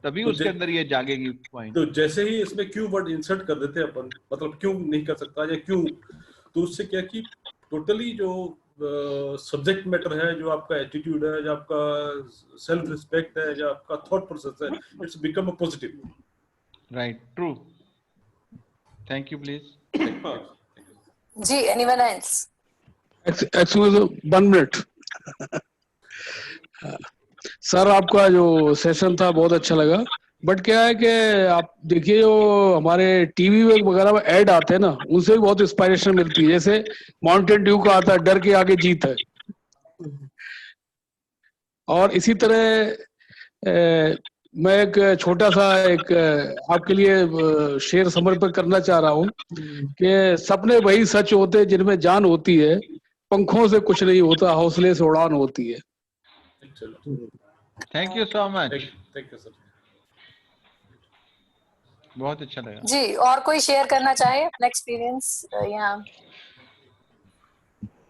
तभी तो उसके अंदर ये जागेगी पॉइंट। तो जैसे ही इसमें क्यों वर्ड इंसर्ट कर देते हैं अपन, मतलब क्यों नहीं कर सकता या क्यों, तो उससे क्या कि टोटली जो सब्जेक्ट मैटर है, जो आपका एटीट्यूड है, जो आपका सेल्फ रिस्पेक्ट है, जो आपका थॉट प्रोसेस है, it's become a positive. Right, true. Thank you please. जी, anyone else? Actually 1 minute. Sir आपका जो सेशन था बहुत अच्छा लगा, बट क्या है कि आप देखिए जो हमारे टीवी वगैरह में ऐड आते हैं ना, उनसे भी बहुत इंस्पायरेशन मिलती है। जैसे माउंटेन ड्यू का आता है, डर के आगे जीत है। और इसी तरह मैं एक छोटा सा एक आपके लिए शेर समर्पित करना चाह रहा हूँ कि सपने वही सच होते हैं जिनमें जान होती है, पंखों से कुछ नहीं होता, हौसले से उड़ान होती है। Thank you so much. Thank you sir, बहुत अच्छा लगा जी। और कोई शेयर करना चाहे अपना एक्सपीरियंस, या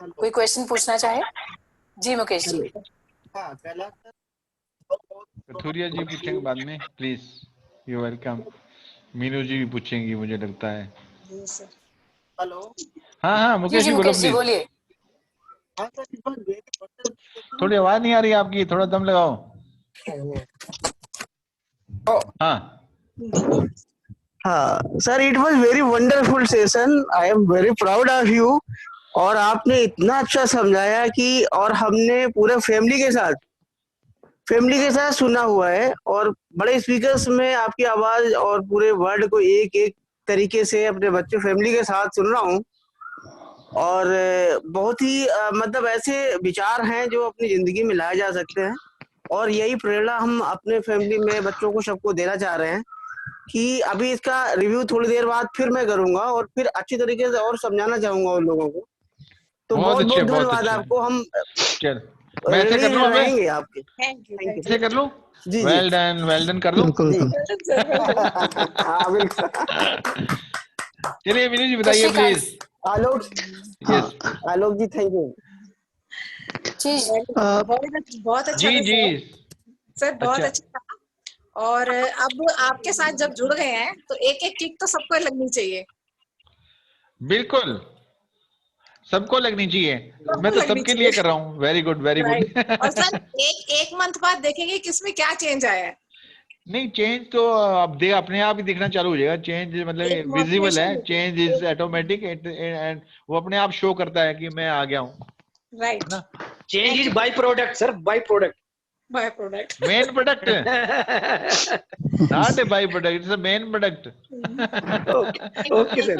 कोई क्वेश्चन पूछना चाहे? जी मुकेश जी। कथुरिया जी पूछेंगे बाद में, प्लीज, यू वेलकम। मीनू जी भी पूछेंगी मुझे लगता है। हेलो। हाँ हाँ मुकेश जी बोलो प्लीज। बोलिए। थोड़ी आवाज नहीं आ रही आपकी, थोड़ा दम लगाओ। हाँ हाँ sir, it was very wonderful session, I am very proud of you. और आपने इतना अच्छा समझाया कि, और हमने पूरे फैमिली के साथ सुना हुआ है, और बड़े स्पीकर्स में आपकी आवाज और पूरे वर्ड को एक एक तरीके से अपने बच्चे फैमिली के साथ सुन रहा हूँ। और बहुत ही मतलब ऐसे विचार हैं जो अपनी जिंदगी में लाए जा सकते हैं, और यही प्रेरणा हम अपने फैमिली में बच्चों को सबको देना चाह रहे हैं कि अभी इसका रिव्यू थोड़ी देर बाद फिर मैं करूंगा और फिर अच्छी तरीके से और समझाना चाहूंगा उन लोगों को। तो बहुत बहुत धन्यवाद आपको। हम मैं ऐसे कर लूं, रहेंगे आपके। ऐसे कर लूं? जी वेल डन कर दूं? हाँ बिल्कुल। चलिए मीनू जी बताइए please. Alok ji thank you बहुत अच्छा जी सर, बहुत अच्छा था। और अब आपके साथ जब जुड़ गए हैं तो एक एक किक तो सबको लगनी चाहिए। बिल्कुल सबको लगनी चाहिए, मैं तो सबके लिए कर रहा हूँ। वेरी गुड और सर एक मंथ बाद देखेंगे किसमें क्या चेंज आया है। नहीं, चेंज तो अब अपने आप ही दिखना चालू हो जाएगा। चेंज मतलब विजिबल है, चेंज इज ऑटोमेटिक एंड वो अपने आप शो करता है कि मैं आ गया हूँ। राइट ना, change is by product sir, by product. By product. Main product, not a by product, it's a main product. Okay sir.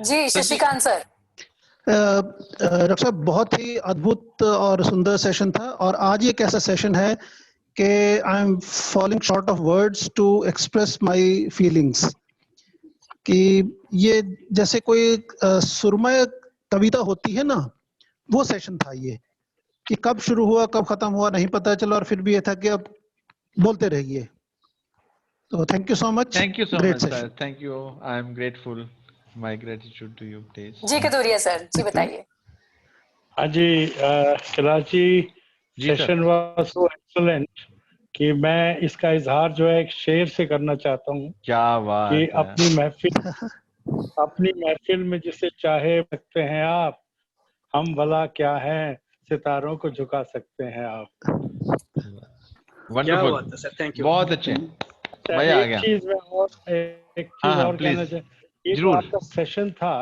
जी शशिकांत सर। डॉक्टर साहब बहुत ही अद्भुत और सुंदर सेशन था, और आज एक ऐसा सेशन है कि I am falling short of words to express my feelings, कि ये जैसे कोई सुरमय कविता होती है ना, वो सेशन था ये, कि कब शुरू हुआ कब खत्म हुआ नहीं पता चला, और फिर भी ये था कि अब बोलते रहिए। तो thank you so much. Thank you so much sir, thank you, I am grateful, my gratitude to you please. जी कतूरिया सर, जी बताइए। हाँ जी Karachi session was so excellent कि मैं इसका इजहार जो है एक शेर से करना चाहता हूँ। क्या बात कि है। अपनी महफिल में जिसे चाहे सकते हैं आप, हम भला क्या हैं सितारों को झुका सकते हैं आप। वंडरफुल सर, थैंक यू, बहुत अच्छे, मजा आ गया। एक चीज और कहना चाहिए, ये जो आपका सेशन था,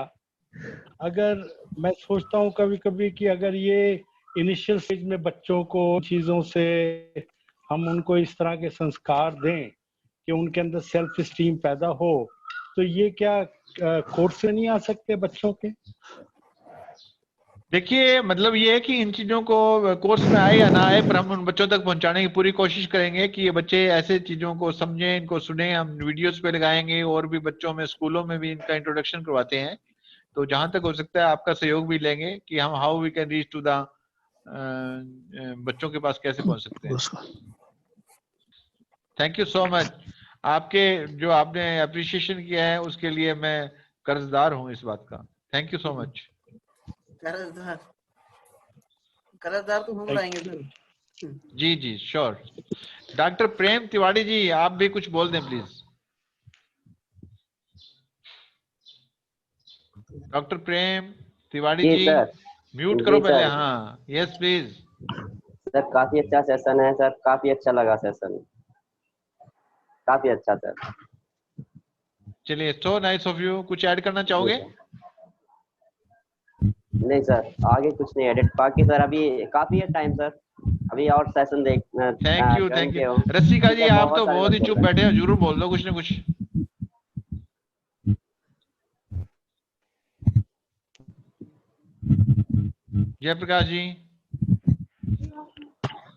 अगर मैं सोचता हूँ कभी कभी कि अगर ये इनिशियल स्टेज में बच्चों को चीजों से हम उनको इस तरह के संस्कार दें कि उनके अंदर सेल्फ स्टीम पैदा हो, तो ये क्या कोर्स से नहीं आ सकते बच्चों के? देखिए मतलब ये है कि इन चीजों को कोर्स में आए या ना आए, पर हम उन बच्चों तक पहुंचाने की पूरी कोशिश करेंगे कि ये बच्चे ऐसे चीजों को समझें, इनको सुने। हम वीडियोस पे लगाएंगे और भी बच्चों में, स्कूलों में भी इनका इंट्रोडक्शन करवाते हैं। तो जहां तक हो सकता है आपका सहयोग भी लेंगे कि हम how we can reach to the बच्चों के पास कैसे पहुंच सकते हैं। Thank you so much. आपके जो आपने अप्रिशिएशन किया है उसके लिए मैं कर्जदार हूँ इस बात का। Thank you so much. कर्जदार तो हम रहेंगे सर। जी जी श्योर। डॉक्टर प्रेम तिवारी जी आप भी कुछ बोल दें please. Doctor Prem Tiwari ji mute करो पहले। हाँ यस प्लीज। सर काफी अच्छा सेशन है सर, काफी अच्छा लगा सेशन, काफी अच्छा सर। चलिए सो नाइस ऑफ यू। कुछ ऐड करना चाहोगे? नहीं सर आगे कुछ नहीं एडिट, बाकी सर अभी काफी है टाइम सर, अभी और सेशन देखना। Thank you thank you. Rasika ji आप तो बहुत ही चुप बैठे हो, जरूर बोल दो कुछ ना कुछ। जयप्रकाश जी।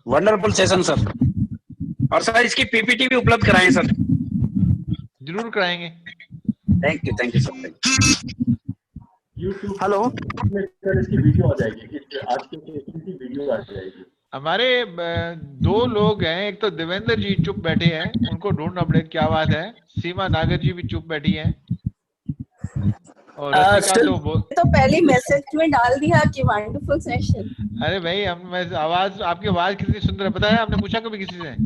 वंडरफुल सेशन सर, और सर इसकी पीपीटी भी उपलब्ध कराएं सर। जरूर कराएंगे। Thank you sir. YouTube hello sir इसकी वीडियो आ जाएगी, आज के सेशन की वीडियो आ जाएगी। हमारे दो लोग हैं, एक तो देवेंद्र जी चुप बैठे हैं, उनको ढूंढना पड़ेगा क्या बात है। सीमा नागर जी भी चुप बैठी हैं, और रसिका तो पहले मैसेज में डाल दिया कि वंडरफुल सेशन। अरे भाई हम आवाज, आपकी आवाज कितनी सुंदर है पता है? आपने पूछा कभी किसी से?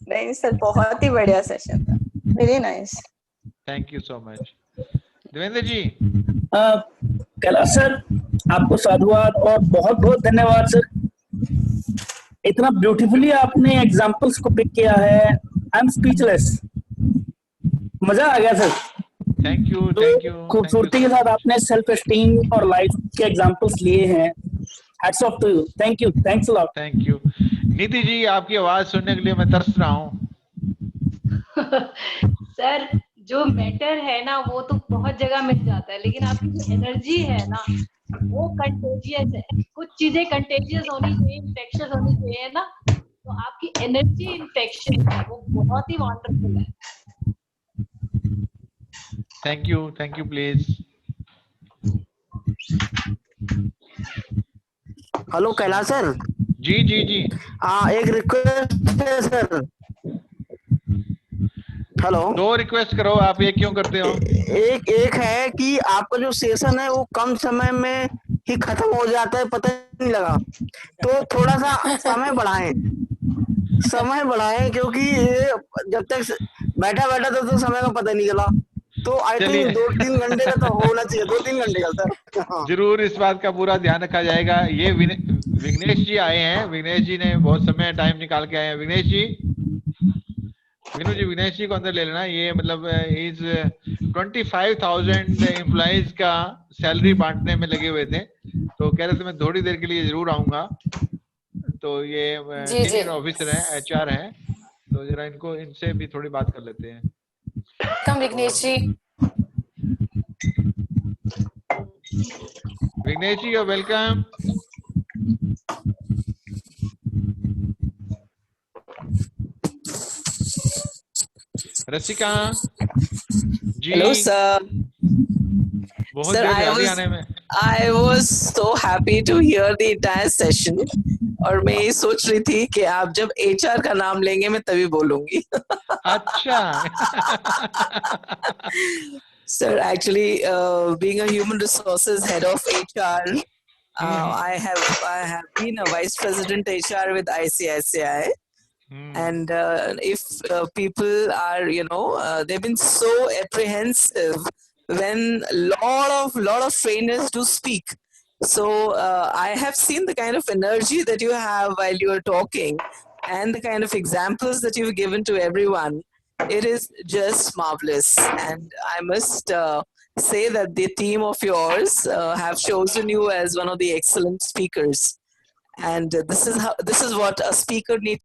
नहीं सर बहुत ही बढ़िया सेशन था, very nice. Thank you so much. Devendra ji. Kailash sir आपको साधुवाद और बहुत बहुत धन्यवाद सर, इतना ब्यूटीफुली आपने एग्जांपल्स को पिक किया है। आई एम स्पीचलेस, मजा आ गया sir. Thank you thank you. खूबसूरती के साथ आपने सेल्फ एस्टीम और लाइफ के एग्जांपल्स लिए हैं। Hats off to you. Thank you, thanks a lot. Thank you. Neeti ji आपकी आवाज सुनने के लिए मैं तरस रहा हूँ। सर जो मैटर है ना वो तो बहुत जगह मिल जाता है, लेकिन आपकी जो एनर्जी है ना वो कंटेजियस है। कुछ चीजें कंटेजियस होनी चाहिए, इन्फेक्शियस होनी चाहिए ना, तो आपकी एनर्जी इन्फेक्शन है, वो बहुत ही वंडरफुल है। Thank you please. Hello Kailash sir. जी जी जी। हाँ एक रिक्वेस्ट है सर। हेलो। दो रिक्वेस्ट करो आप, एक क्यों करते हो? एक है कि आपका जो सेशन है वो कम समय में ही खत्म हो जाता है, पता नहीं लगा, तो थोड़ा सा समय बढ़ाएं क्योंकि ये जब तक बैठा तो समय का पता नहीं चला। तो आई थिंक 2-3 घंटे का तो होना चाहिए, 2-3 घंटे का सर। हाँ। जरूर इस बात का पूरा ध्यान रखा जाएगा। ये विघ्नेश जी आए हैं, विघ्नेश जी ने बहुत समय टाइम निकाल के आए हैं। विघ्नेश जी, विघ्नेश जी को अंदर ले लेना। ये मतलब इज 25,000 एम्प्लॉइज का सैलरी बांटने में लगे हुए थे, तो कह रहे थे मैं थोड़ी देर के लिए जरूर आऊंगा। तो ये सीनियर ऑफिसर है, HR है, तो जरा इनसे भी थोड़ी बात कर लेते हैं। कम विघ्नेश जी। विघ्नेश जी, you're welcome. Rasika ji. Hello, sir. बहुत Sir, देर लगी आने में। I was so happy to hear the entire session. और मैं ये सोच रही थी कि आप जब HR का नाम लेंगे मैं तभी बोलूंगी। अच्छा। Sir, actually, being a human resources head of HR, I have been a vice president HR with ICICI. And if people are, they've been so apprehensive when lot of trainers do speak. So I have seen the kind of energy that you have while you are talking and the kind of examples that you've given to everyone. It is just marvelous. And I must say that the team of yours have chosen you as one of the excellent speakers. And this is what a speaker needs